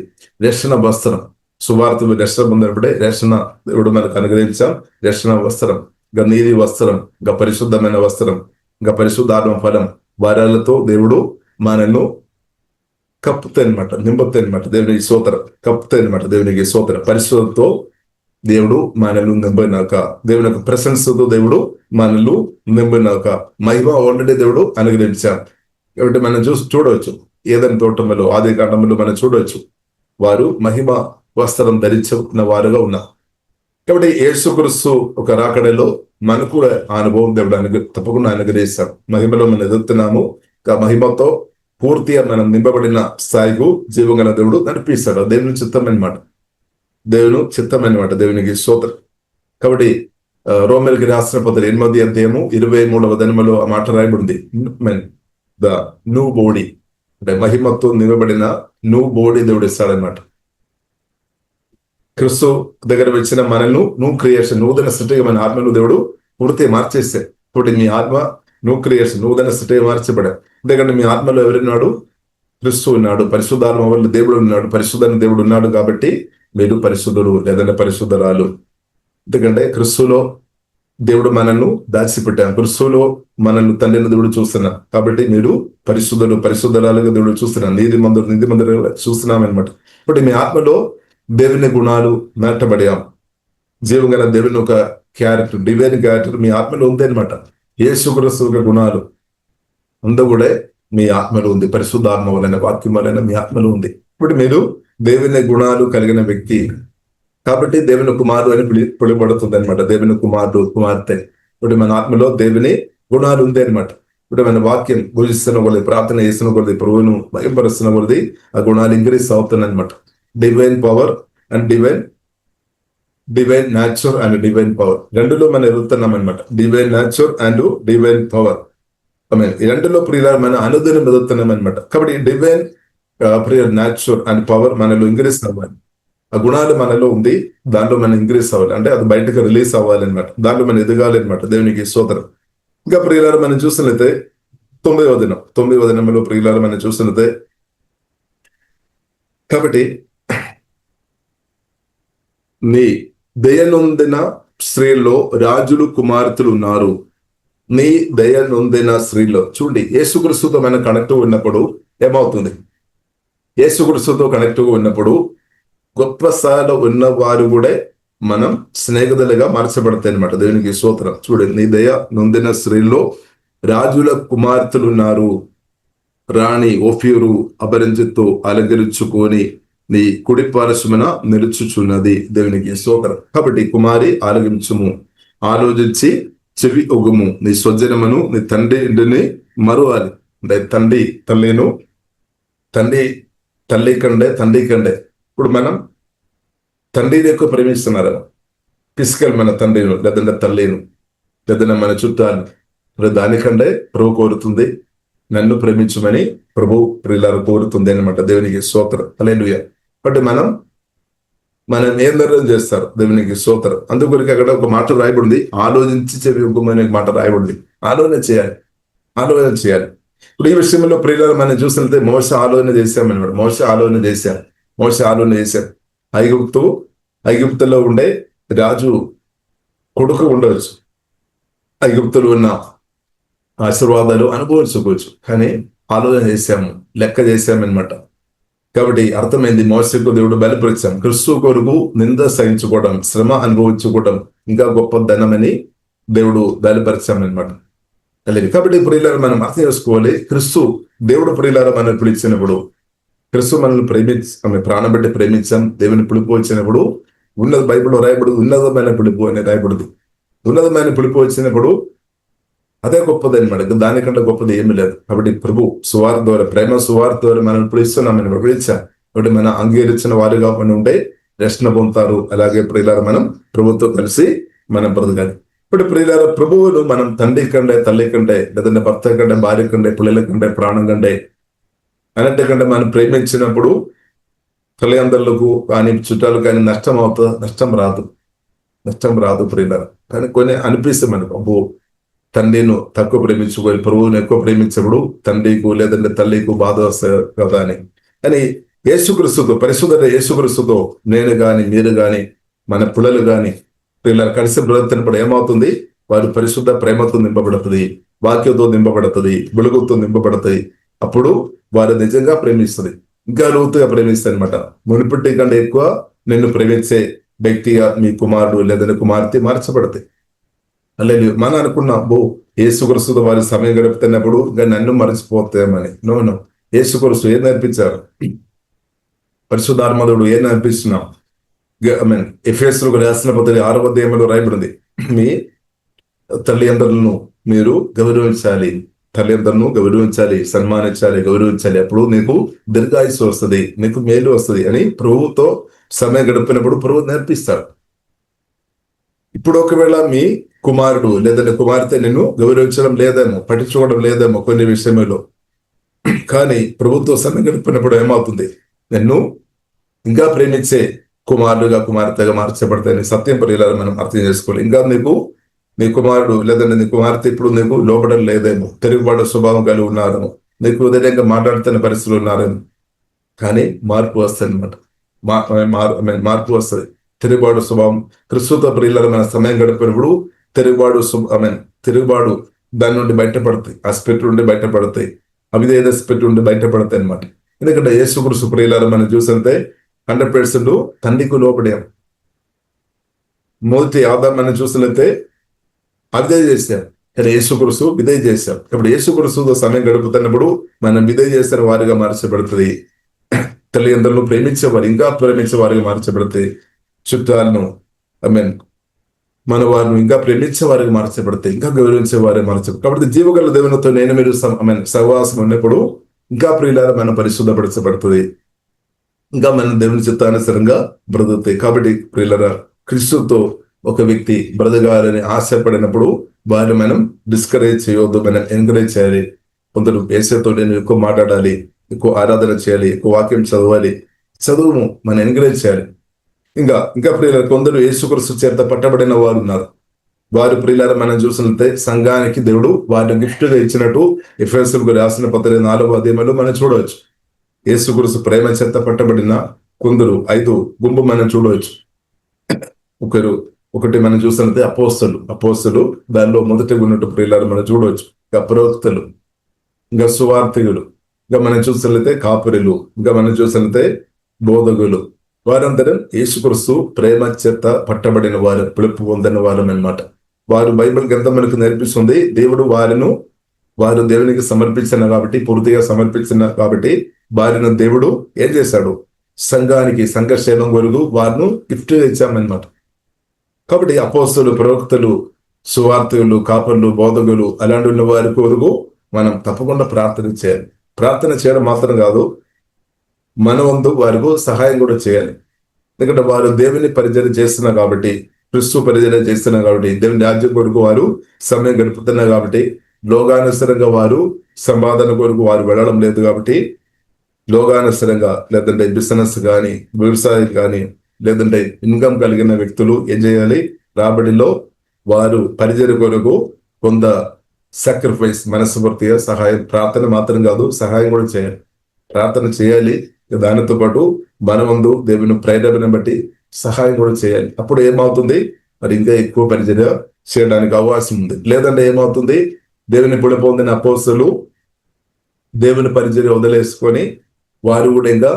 రక్షణ వస్త్రం, సువార్తలు రక్షణ పొందినప్పుడే రక్షణ దేవుడు మనకు అనుగ్రహించాం. రక్షణ వస్త్రం, ఇంకా నీతి వస్త్రం, ఇంకా పరిశుద్ధమైన వస్త్రం, ఇంకా పరిశుద్ధాత్మ ఫలం వారాలతో దేవుడు మనల్ని కప్పుతాయి అనమాట, నింపుతాయి అనమాట. దేవునికి స్తోత్రం. కప్పుతాయి అనమాట. దేవునికి స్తోత్రం. పరిశుద్ధతో దేవుడు మనల్ని నింపినాక, దేవుని యొక్క ప్రెసెన్స్ తో దేవుడు మనల్ని నింపినాక, మహిమ ఆల్రెడీ దేవుడు అనుగ్రహించారు. కాబట్టి మనం చూడవచ్చు ఏదైనా తోటంలో ఆది కాండంలో మనం చూడవచ్చు వారు మహిమ వస్త్రం ధరించిన వారుగా ఉన్నారు. కాబట్టి యేసుక్రీస్తు ఒక రాకడలో మనకు కూడా ఆ అనుభవం దేవుడు తప్పకుండా అనుగ్రహిస్తాడు. మహిమలో మనం ఎదుగుతున్నాము, ఆ మహిమతో పూర్తిగా మనం నింపబడిన స్థాయికు జీవగల దేవుడు నడిపిస్తాడు. దేవుని చిత్తం అనమాట, దేవునికి స్తోత్రం. కాబట్టి రోమిలికి రాసిన పత్రిక 8వ అధ్యాయము 23వ వచనములో ఆ మాట రాయబడింది. ద న్యూ బాడీ అంటే మహిమతో నింపబడిన న్యూ బాడీ దేవుడు ఇస్తాడనమాట. క్రీస్తు దగ్గర వచ్చిన మనల్ని న్యూ క్రియేషన్, నూతన సృష్టిగా మన ఆత్మను దేవుడు పూర్తిగా మార్చేస్తాడు. కాబట్టి మీ ఆత్మ న్యూ క్రియేషన్, నూతన సృష్టిగా మార్చబడాడు. ఎందుకంటే మీ ఆత్మలో ఎవరున్నాడు? క్రీస్తు ఉన్నాడు, పరిశుద్ధాత్మ వల్ల దేవుడు ఉన్నాడు, పరిశుద్ధ దేవుడు ఉన్నాడు. కాబట్టి మీరు పరిశుద్ధుడు లేదంటే పరిశుద్ధరాలు. ఎందుకంటే క్రీస్తులో దేవుడు మనల్ని దాచిపెట్టాను, క్రీస్తులో మనల్ని తండ్రిని దేవుడు చూస్తున్నాం. కాబట్టి మీరు పరిశుద్ధుడు పరిశుద్ధరాలుగా దేవుడు చూస్తున్నాం, నీతి మందులు చూస్తున్నాం అనమాట. ఇప్పుడు మీ ఆత్మలో దేవుని గుణాలు నాటబడాం. జీవం గల దేవుని ఒక క్యారెక్టర్, డివైన్ క్యారెక్టర్ మీ ఆత్మలో ఉంది అనమాట. యేసుక్రీస్తు యొక్క గుణాలు అంతా కూడా మీ ఆత్మలో ఉంది. పరిశుద్ధాత్మ వలన, వాక్యం వలన మీ ఆత్మలో ఉంది. ఇప్పుడు మీరు దేవుని గుణాలు కలిగిన వ్యక్తి కాబట్టి దేవుని కుమారుడు అని పిలువబడుతుంది అనమాట. దేవుని కుమారుడు, కుమార్తె. ఇప్పుడు మన ఆత్మలో దేవుని గుణాలు ఉంది అనమాట. ఇప్పుడు మన వాక్యం పూజిస్తున్న కొలది, ప్రార్థన చేస్తున్న కొలది, ప్రభువును భయపరుస్తున్న కొలది ఆ గుణాలు ఇంక్రీస్ అవుతుంది అనమాట. Divine power and divine nature and divine power రెండులో మనం ఎదుగుతున్నాం అనమాట. Divine nature and divine power ఈ రెండులో ప్రియుల మన అనుదినం ఎదుగుతున్నాం అనమాట. కాబట్టి డివైన్ న్యాచుర్ అండ్ పవర్ మనలో ఇంక్రీస్ అవ్వాలి. ఆ గుణాలు మనలో ఉంది, దాంట్లో మనం ఇంక్రీస్ అవ్వాలి, అంటే అది బయటకు రిలీజ్ అవ్వాలి అనమాట. దాంట్లో మనం ఎదగాలి అనమాట. దేవునికి స్తోత్రం. ఇంకా ప్రియులారు మనం చూసినట్లయితే 9వ దినంలో ప్రియులారు మనం చూసినట్లయితే, కాబట్టి నీ దయనొందిన స్త్రీల్లో రాజులు కుమార్తెలు ఉన్నారు. నీ దయనొందిన స్త్రీలో చూడండి, యేసుక్రీస్తుతో మనం కనెక్ట్ ఉన్నప్పుడు ఏమవుతుంది? యేసుక్రీస్తుతో కనెక్ట్ ఉన్నప్పుడు గొప్ప స్థాయిలో ఉన్న వారు కూడా మనం స్నేహితులుగా మార్చబడతాయి అనమాట. దేవునికి స్తోత్రం. చూడండి, నీ దయ నొందిన స్త్రీల్లో రాజుల కుమార్తెలు ఉన్నారు. రాణి ఓఫీరు అపరంజితో అలంకరించుకొని నీ కుడి పార్శ్వమున నిలుచుచున్నది. దేవునికి స్తోత్రం. కాబట్టి కుమారి ఆలగించుము, ఆలోచించి చెవి ఒగుము, నీ స్వజనమును నీ తండ్రి ఇంటిని మరువాలి. అంటే తల్లి కంటే తండ్రి కంటే ఇప్పుడు మనం తండ్రిని ఎక్కువ ప్రేమిస్తున్నారు. ఫిజికల్ మన తండ్రిను లేదంటే తల్లిను లేదంటే మన చుట్టాలు, దానికంటే ప్రభు కోరుతుంది నన్ను ప్రేమించమని ప్రభు ప్రియులారు కోరుతుంది అనమాట. దేవునికి స్తోత్రం. హల్లెలూయా. బట్ మనం ఏం నిర్ణయం చేస్తారు? దేవునికి స్తోత్రం. అందుకొరికి అక్కడ ఒక మాట రాయబడింది, ఆలోచించి చెవి ఒగ్గుమనే మాట రాయబడింది. ఆలోచన చేయాలి. ఇప్పుడు ఈ విషయంలో ప్రియులారు మనం చూసినట్లయితే మోసే ఆలోచన చేశామన్నమాట. మోసే ఆలోచన చేశారు. ఐగుప్తులో ఉండే రాజు కొడుకు ఉండవచ్చు, ఐగుప్తులో ఉన్న ఆశీర్వాదాలు అనుభవించుకోవచ్చు, కానీ ఆలోచన చేశాము, లెక్క చేశామన్నమాట. కాబట్టి అర్థమైంది, మోసకు దేవుడు బలపరిచాం. క్రీస్తు కొరకు నింద సహించుకోవడం, శ్రమ అనుభవించుకోవడం ఇంకా గొప్ప ధనమని దేవుడు బలపరిచామన్నమాట. కాబట్టి ప్రియులారా మనం అర్థం చేసుకోవాలి, క్రీస్తు దేవుడు ప్రియులారా మనం పిలిచినప్పుడు, క్రీస్తు మనల్ని ప్రాణం పెట్టి ప్రేమించాం. దేవుని పిలుపు వచ్చినప్పుడు బైబిల్లో రాయబడి ఉన్నతమైన పిలుపు అనేది రాయబడింది. ఉన్నతమైన పిలుపు వచ్చినప్పుడు అదే గొప్పది అనమాట. దానికంటే గొప్పది ఏమీ లేదు. కాబట్టి ప్రభు సువార్త ద్వారా, ప్రేమ సువార్త ద్వారా మనం పిలుస్తున్నామని పిలిచాం. కాబట్టి మనం అంగీకరించిన వారుగా మనం ఉంటే రక్షణ పొందుతారు. అలాగే ప్రియులారా మనం ప్రభుతో కలిసి మనం బ్రతకాలి. ఇప్పుడు ప్రియులారా ప్రభువును మనం తండ్రి కంటే, తల్లి కంటే, లేదంటే భర్త కంటే, భార్య కంటే, పిల్లల కంటే, ప్రాణం కంటే, అన్నిటికంటే మనం ప్రేమించినప్పుడు తల్లిదండ్రులకు కానీ చుట్టాలు కానీ నష్టం రాదు ప్రియులారా. కానీ కొన్ని అనిపిస్తే మనకు అబ్బో తండ్రిను తక్కువ ప్రేమించుకోవాలి, ప్రభువును ఎక్కువ ప్రేమించినప్పుడు తండ్రికి లేదంటే తల్లికి బాధ వస్తుంది కదా అని. కానీ యేసుక్రీస్తుతో, పరిశుద్ధ యేసుక్రీస్తుతో నేను గాని, మీరు గాని, మన పిల్లలు గాని పిల్లలు కలిసి బ్రతుకుతున్నప్పుడు ఏమవుతుంది? వారు పరిశుద్ధ ప్రేమతో నింపబడుతుంది, వాక్యంతో నింపబడుతుంది, వెలుగుతో నింపబడుతుంది. అప్పుడు వారు నిజంగా ప్రేమిస్తుంది, ఇంకా లోతుగా ప్రేమిస్తుంది అనమాట. మునిపటి కంటే ఎక్కువ నిన్ను ప్రేమించే వ్యక్తిగా మీ కుమారుడు లేదని కుమార్తె మార్చబడతాయి. అలాగే మనం అనుకున్నాం యేసుక్రీస్తు వారి సమయం గడుపుతున్నప్పుడు ఇంకా నన్ను మర్చిపోతామని. నో, యేసుక్రీస్తు ఏం నేర్పించారు? పరిశుద్ధాత్ముడు ఏం నేర్పిస్తున్నాం? ఎఫెసీయులకు రాసిన పత్రిక 6వ అధ్యాయంలో రాయబడింది, మీ తల్లిదండ్రులను మీరు గౌరవించాలి, తల్లిదండ్రులను గౌరవించాలి, సన్మానించాలి, గౌరవించాలి, అప్పుడు నీకు దీర్ఘాయుస్సు వస్తుంది, నీకు మేలు వస్తుంది అని ప్రభువుతో సమయం గడిపినప్పుడు ప్రభు నేర్పిస్తాడు. ఇప్పుడు ఒకవేళ మీ కుమారుడు లేదంటే కుమార్తె నిన్ను గౌరవించడం లేదేమో, పట్టించుకోవడం లేదేమో కొన్ని విషయంలో, కానీ ప్రభుత్వ సమయం గడిపినప్పుడు ఏమవుతుంది? నిన్ను ఇంకా ప్రేమించే కుమారుడుగా కుమార్తెగా మార్చబడతాయని సత్యం పరిలారా మనం అర్థం చేసుకోవాలి. ఇంకా నీకు నీ కుమారుడు లేదంటే నీ కుమార్తె ఇప్పుడు నీకు లోపడం లేదేమో, తిరుగుబాటు స్వభావం కలిగి ఉన్నారేమో, నీకు ఉదయంగా మాట్లాడుతున్న పరిస్థితులు ఉన్నారేమో, కానీ మార్పు వస్తుంది అనమాట. మార్పు వస్తుంది. తిరుగుబాటు స్వభావం క్రిస్తుతో ప్రియులారా మన సమయం గడిపినప్పుడు తిరుగుబాటు దాని నుండి బయటపడతాయి, ఆ స్పిరిట్ నుండి బయటపడతాయి, అవిధేయత స్పిరిట్ నుండి బయటపడతాయి అనమాట. ఎందుకంటే యేసుక్రీస్తు ప్రియులారా మనం చూసితే 100% తండ్రికి లోపడాం. మొదటి ఆదాం మనం చూసినట్లయితే అవిధేయ చేశాం, కానీ యేసుక్రీస్తు విధేయ చేశాం. ఇప్పుడు యేసుక్రీస్తుతో సమయం గడుపుతున్నప్పుడు మనం విధేయ చేసిన వారిగా మార్చబడుతుంది. తల్లిదండ్రులను ప్రేమించేవారు ఇంకా ప్రేమించే వారిగా మార్చబడుతుంది. చుట్టాలను మన వారిని ఇంకా ప్రేమించే వారికి మార్చబడతాయి, ఇంకా గౌరవించే వారికి మార్చబడతాయి. కాబట్టి జీవగల దేవునితో నేను మీరు సహవాసం ఉన్నప్పుడు ఇంకా ప్రియులారా మనం పరిశుద్ధపరచబడుతుంది, ఇంకా మనం దేవుని చిత్తానుసారంగా బ్రతుకుతాయి. కాబట్టి ప్రియులారా క్రీస్తుతో ఒక వ్యక్తి బ్రతకాలని ఆశపడినప్పుడు వారిని మనం డిస్కరేజ్ చేయవద్దు, మనం ఎంకరేజ్ చేయాలి. కొందరు యేసుతో నేను ఎక్కువ మాట్లాడాలి, ఎక్కువ ఆరాధన చేయాలి, ఎక్కువ వాక్యం చదవాలి, చదువును మనం ఎంకరేజ్ చేయాలి. ఇంకా ప్రియులారా కొందరు యేసుక్రీస్తు చేత పట్టబడిన వారు ఉన్నారు. వారు ప్రియులారా మనం చూసినట్లయితే సంఘానికి దేవుడు వారిని గిఫ్ట్ గా ఇచ్చినట్టు ఎఫెసీయులకు రాసిన పత్రిక 4వ అధ్యాయంలో మనం చూడవచ్చు. యేసుక్రీస్తు ప్రేమ చేత పట్టబడిన కొందరు 5 గుంపు మనం చూడవచ్చు. ఒకటి మనం చూసినట్లయితే అపోస్తలు దానిలో మొదటి ఉన్నట్టు ప్రియులారా మనం చూడవచ్చు. ఇంకా ప్రవక్తలు, ఇంకా సువార్థికులు, ఇంకా మనం చూసినట్లయితే కాపురులు, ఇంకా మనం చూసినట్లయితే బోధకులు, వారందరం యేసుక్రీస్తు ప్రేమ చేత పట్టబడిన వారు, పిలుపు పొందిన వారు అన్నమాట. వారు బైబిల్ గ్రంథం మనకు నేర్పిస్తుంది, దేవుడు వారు దేవునికి సమర్పించిన కాబట్టి, పూర్తిగా సమర్పించిన కాబట్టి వారిని దేవుడు ఏం చేశాడు? సంఘానికి సంఘర్షణ కొరకు వారిని గిఫ్ట్ ఇచ్చామన్నమాట. కాబట్టి అపోస్తలు, ప్రవక్తలు, సువార్తికులు, కాపర్లు, బోధకులు అలాంటి ఉన్న వారి కొరకు మనం తప్పకుండా ప్రార్థన చేయాలి. ప్రార్థన చేయడం మాత్రం కాదు, మన వంతు వారికి సహాయం కూడా చేయాలి. ఎందుకంటే వారు దేవుని పరిచర్య చేస్తున్నారు కాబట్టి, క్రీస్తు పరిచర్య చేస్తున్నారు కాబట్టి, దేవుని రాజ్యం కొరకు వారు సమయం గడుపుతున్నారు కాబట్టి, లోకానుసరంగా వారు సంపాదన కొరకు వారు వెళ్ళడం లేదు కాబట్టి, లోకానుసరంగా లేదంటే బిజినెస్ కానీ, వ్యవసాయం కానీ, లేదంటే ఇన్కమ్ కలిగిన వ్యక్తులు ఏం చేయాలి? రాబడిలో వారు పరిచర్య కొరకు కొంత సాక్రిఫైస్, మనస్ఫూర్తిగా సహాయం, ప్రార్థన మాత్రం కాదు సహాయం కూడా చేయాలి. ప్రార్థన చేయాలి, దానితో పాటు మనమందు దేవుని ప్రేరణను బట్టి సహాయం కూడా చేయాలి. అప్పుడు ఏమవుతుంది? మరి ఇంకా ఎక్కువ పరిచర్య చేయడానికి అవకాశం ఉంది. లేదంటే ఏమవుతుంది? దేవుని పుడ పొందిన అపోస్తలు దేవుని పరిచర్య వదిలేసుకొని వారు కూడా ఇంకా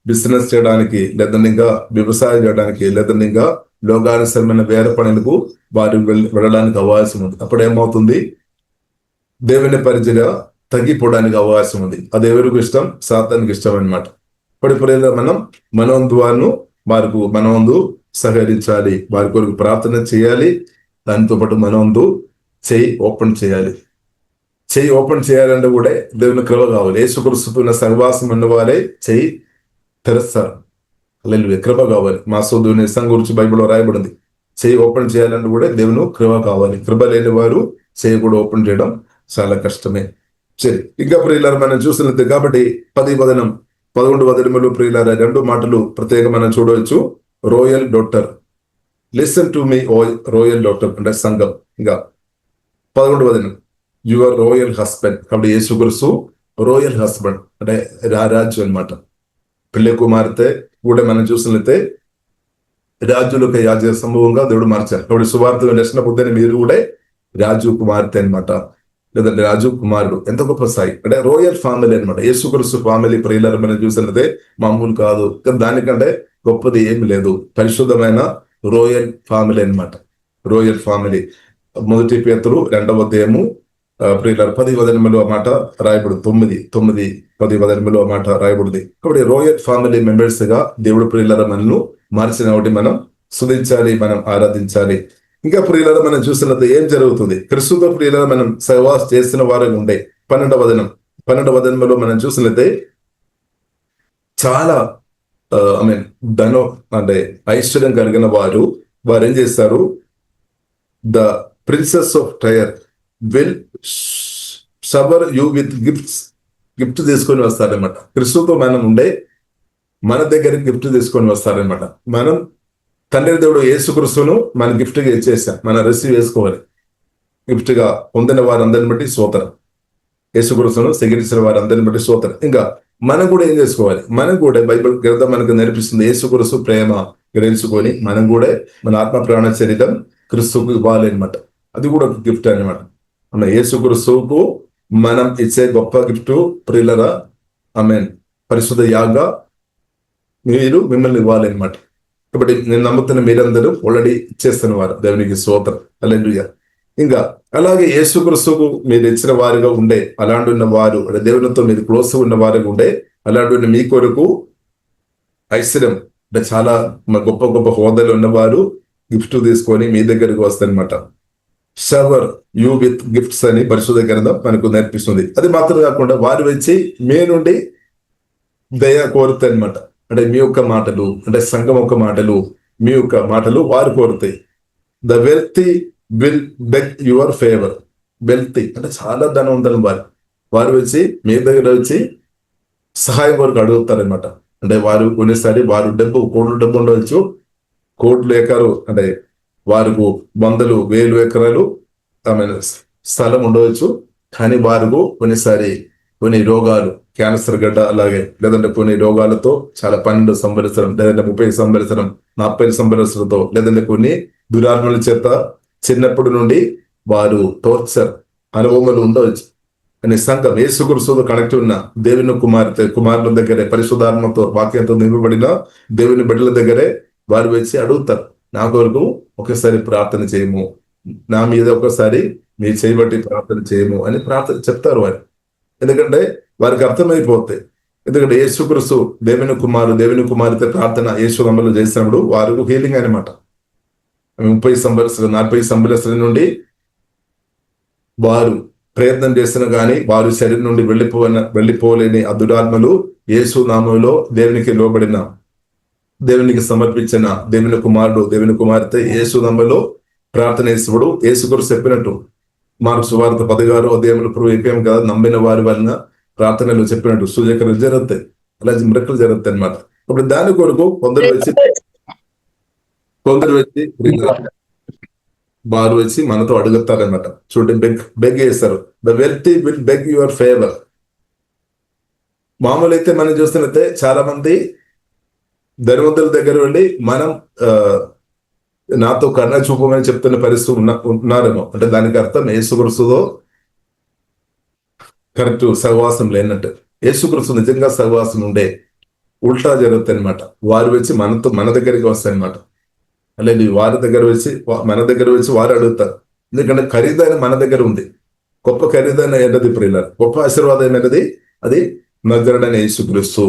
బిజినెస్ చేయడానికి, లేదంటే ఇంకా వ్యవసాయం చేయడానికి, లేదంటే ఇంకా లోకానుసరమైన వేరే పనులకు వారు వెళ్ళడానికి అవకాశం ఉంది. అప్పుడు ఏమవుతుంది? దేవుని పరిచర్య తగ్గిపోవడానికి అవకాశం ఉంది. అది ఎవరికి ఇష్టం? సాతానికి ఇష్టం అన్నమాట. ఇప్పుడు మనం మనవందు సహకరించాలి, వారి కొరకు ప్రార్థన చేయాలి. దానితో పాటు మనవందు చెయ్యి ఓపెన్ చేయాలి. చెయ్యి ఓపెన్ చేయాలంటే కూడా దేవుని కృప కావాలి. యేసుక్రీస్తున్న సహవాసం ఉన్న వారే చెయ్యి తెరుస్తారు. హల్లెలూయా, కృప కావాలి. మా సోదరుని సంఘం గురించి బైబిల్లో రాయబడింది. చెయ్యి ఓపెన్ చేయాలంటే కూడా దేవుని కృప కావాలి. కృప లేని వారు చెయ్యి కూడా ఓపెన్ చేయడం చాలా కష్టమే. సరే, ఇంకా ప్రియులారా మనం చూసినట్టు కాబట్టి 11 వచనములు ప్రియులారా 2 మాటలు ప్రత్యేకంగా మనం చూడవచ్చు. Royal daughter, listen to me O royal daughter అంటే సంఘం. ఇంకా 11 వచనం, యువర్ రోయల్ హస్బెండ్. కాబట్టి యేసుక్రీస్తు రోయల్ హస్బెండ్ అంటే రాజు అన్నమాట. పెళ్లి కుమార్తె కూడా మనం చూసినట్లయితే రాజులకు యాజ సంభవంగా దేవుడు మార్చారు. కాబట్టి సువార్త నచ్చిన పొద్దున మీరు కూడా రాజు కుమార్తె అన్నమాట, లేదంటే రాజు కుమారుడు. ఎంత గొప్ప స్థాయి అంటే రోయల్ ఫ్యామిలీ అనమాట. యేసుక్రీస్తు ఫ్యామిలీ ప్రియులారా మనం చూసినట్లయితే మామూలు కాదు, దానికంటే గొప్పది ఏమి లేదు. పరిశుద్ధమైన రోయల్ ఫ్యామిలీ అన్నమాట. రోయల్ ఫ్యామిలీ. 1 పేతురు 2వ అధ్యాయము ప్రియులారా 10 వచనములో ఆ మాట రాయబడింది. 9-10 వచనములో ఆ మాట రాయబడింది. కాబట్టి రోయల్ ఫ్యామిలీ మెంబర్స్ గా దేవుడు ప్రియులారా మనల్ని మార్చిన ఒకటి మనం స్తుతించాలి, మనం ఆరాధించాలి. ఇంకా ప్రియులారా మనం చూసినట్టు ఏం జరుగుతుంది? క్రీస్తుతో ప్రియులారా మనం సహవాసం చేసిన వారు ఉండే 12వ వచనములో మనం చూసినట్లయితే చాలా ధనం అంటే ఐశ్వర్యం కలిగిన వారు ఏం చేస్తారు? The princess of Tyre will shower you with gift తీసుకొని వస్తారనమాట. క్రీస్తుతో మనం ఉండే మన దగ్గరికి గిఫ్ట్ తీసుకొని వస్తారనమాట. మనం తండ్రి దేవుడు యేసుక్రీస్తును మన గిఫ్ట్ గా ఇచ్చేసాం, మనం రిసీవ్ చేసుకోవాలి. గిఫ్ట్ గా పొందిన వారందరిని బట్టి స్తోత్రం. యేసుక్రీస్తును స్వీకరించిన వారందరిని బట్టి స్తోత్రం. ఇంకా మనం కూడా ఏం చేసుకోవాలి? మనం కూడా బైబిల్ గ్రంథం మనకు నేర్పిస్తుంది, యేసుక్రీస్తు ప్రేమ గ్రహించుకొని మనం కూడా మన ఆత్మ ప్రాణ శరీరం క్రీస్తుకు ఇవ్వాలి అనమాట. అది కూడా ఒక గిఫ్ట్ అనమాట. మన యేసుక్రీస్తుకు మనం ఇచ్చే గొప్ప గిఫ్ట్ ప్రియులరా, పరిశుద్ధ యాగా మిమ్మల్ని ఇవ్వాలి అనమాట. కాబట్టి నేను నమ్ముతున్న మీరందరూ ఆల్రెడీ ఇచ్చేస్తున్న వారు. దేవునికి స్తోత్రం. హల్లెలూయా. ఇంకా అలాగే యేసుక్రీస్తుకు మీరు ఇచ్చిన వారిగా ఉండే అలాంటి ఉన్న వారు, దేవునితో మీరు క్లోజ్ ఉన్న వారిగా ఉండే అలాంటి ఉన్న మీ కొరకు ఐశ్వర్యం అంటే చాలా గొప్ప గొప్ప హోదాలు ఉన్నవారు గిఫ్ట్ తీసుకొని మీ దగ్గరికి వస్తారనమాట. షవర్ యూ విత్ గిఫ్ట్స్ అని పరిశుద్ధ గ్రంథం మనకు నేర్పిస్తుంది. అది మాత్రం కాకుండా వారు వచ్చి మీ నుండి దయ కోరుతాయి అనమాట. అంటే మీ యొక్క మాటలు, అంటే సంఘం యొక్క మాటలు, మీ యొక్క మాటలు వారు కోరుతాయి. The wealthy will beg your favour. Wealthy అంటే చాలా ధనవంతులు వారు వచ్చి మీ దగ్గర వచ్చి సహాయం కొరకు అడుగుతారనమాట. అంటే వారు కొన్నిసారి వారు కోట్ల డబ్బు ఉండవచ్చు, కోట్లు ఎకరాలు అంటే వారికి 100,000 ఎకరాలు స్థలం ఉండవచ్చు. కానీ వారికి కొన్నిసారి కొన్ని రోగాలు, క్యాన్సర్ గడ్డ అలాగే లేదంటే కొన్ని రోగాలతో చాలా 12 సంవత్సరం లేదంటే 30 సంవత్సరం 40 సంవత్సరంతో లేదంటే కొన్ని దురాత్మల చేత చిన్నప్పటి నుండి వారు టార్చర్ అనుభవాలు ఉండవచ్చు. అని సంఘం యేసుక్రీస్తుతో కనెక్ట్ ఉన్న దేవుని కుమారుల దగ్గరే పరిశుద్ధాత్మతో వాక్యంతో నింపబడిన దేవుని బిడ్డల దగ్గరే వారు వచ్చి అడుగుతారు, నా కొరకు ఒకసారి ప్రార్థన చేయము, నా మీద ఒకసారి మీ చేయబట్టి ప్రార్థన చేయము అని ప్రార్థన చెప్తారు వారు. ఎందుకంటే వారికి అర్థమైపోతాయి. ఎందుకంటే యేసుక్రీస్తు దేవుని కుమార్తె ప్రార్థన యేసు అమలు చేసినప్పుడు వారికి హీలింగ్ అనమాట. 30 సంవత్సరం 40 సంవత్సరం నుండి వారు ప్రయత్నం చేసిన కానీ వారు శరీరం నుండి వెళ్ళిపోలేని ఆ దురాత్మలు యేసు నామములో దేవునికి లోబడిన దేవునికి సమర్పించిన దేవుని కుమారుడు దేవుని కుమార్తె యేసు నామములో ప్రార్థన చేసినప్పుడు యేసుక్రీస్తు చెప్పినట్టు మార్కు సువార్త 16వ అధ్యాయంలో ప్రవేశం కదా నమ్మిన వారి వలన ప్రార్థనలు చెప్పినట్టు సూచకలు జరుగుతాయి, అలా మిరకలు జరుగుతాయి అనమాట. ఇప్పుడు దాని కొరకు కొందరు వచ్చి వారు వచ్చి మనతో అడుగుతారనమాట. చూడండి, బెగ్ చేస్తారు. The wealthy will beg your favour. మామూలు అయితే మనం చూస్తున్నట్టే చాలా మంది ధనవంతుల దగ్గర వెళ్ళి మనం నాతో కరుణ చూపమని చెప్తున్న పరిస్థితి ఉన్నారేమో. అంటే దానికి అర్థం యేసుక్రీస్తుతో కరెక్ట్ సహవాసం లేనట్టు. యేసుక్రీస్తు నిజంగా సహవాసం ఉండే ఉల్టా జరుగుతాయి అనమాట. వారు వచ్చి మన దగ్గరికి వస్తాయి అనమాట. అలాగే వారి దగ్గర వచ్చి మన దగ్గర వచ్చి వారు అడుగుతారు. ఎందుకంటే ఖరీదైన మన దగ్గర ఉంది. గొప్ప ఖరీదైన ఏంటది ప్రియులారా, గొప్ప ఆశీర్వాదం ఏంటది? అది నజరుడైన యేసుక్రీస్తు.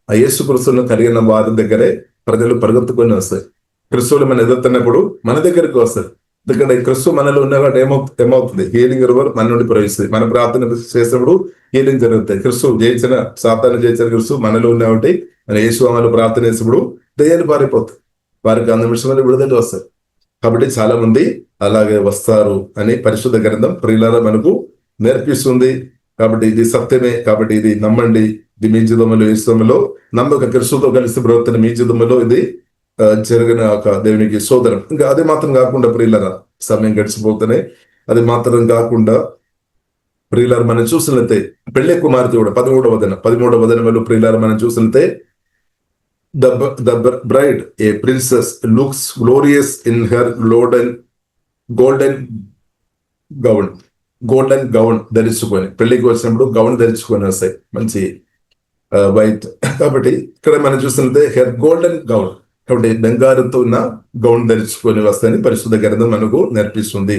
ఆ యేసుక్రీస్తును కలిగిన వారి దగ్గరే ప్రజలు పరిగెత్తుకొని వస్తాయి. క్రీస్తువులు మనం ఎదుగుతున్నప్పుడు మన దగ్గరికి వస్తారు. ఎందుకంటే క్రీస్తు మనలో ఉన్నవాడు ఏమవుతుంది? హీలింగ్ రివర్ మన నుండి ప్రవహిస్తుంది. మన ప్రార్థన చేసినప్పుడు హీలింగ్ జరుగుతాయి. క్రీస్తు జయించిన సాతాను జయించిన క్రీస్తు మనలో ఉన్నవాటి మన యేసు అమలు ప్రార్థన చేసినప్పుడు దయ్యాలు పారిపోతాయి. వారికి 100 నిమిషాలు విడుదల వస్తారు. కాబట్టి చాలా మంది అలాగే వస్తారు అని పరిశుద్ధ గ్రంథం ప్రియులారా మనకు నేర్పిస్తుంది. కాబట్టి ఇది సత్యమే. కాబట్టి ఇది నమ్మండి. ఇది మీ జీవితంలో యేసులో నమ్మక క్రీస్తుతో కలిసి బ్రతుకుతున్న మీ జీవితంలో ఇది జరిగిన ఒక దేవునికి సోదరం. ఇంకా అది మాత్రం కాకుండా ప్రియులారా సమయం గడిచిపోతున్నాయి. అది మాత్రం కాకుండా ప్రియులారా మనం చూసినట్లయితే పెళ్లి కుమార్తె కూడా 13వ వచనంలో ప్రియులారా మనం చూసినట్లయితే the bride, a princess, looks glorious in her golden gown ధరించుకొని, పెళ్లికి వచ్చినప్పుడు గౌన్ ధరించుకొని వస్తాయి మంచి వైట్. కాబట్టి ఇక్కడ మనం చూస్తున్నట్టే హెర్ గోల్డెన్ గౌన్ కాబట్టి బంగారంతో ఉన్న గౌన్ ధరించుకొని వస్తాయని పరిశుద్ధ గ్రంథం మనకు నేర్పిస్తుంది.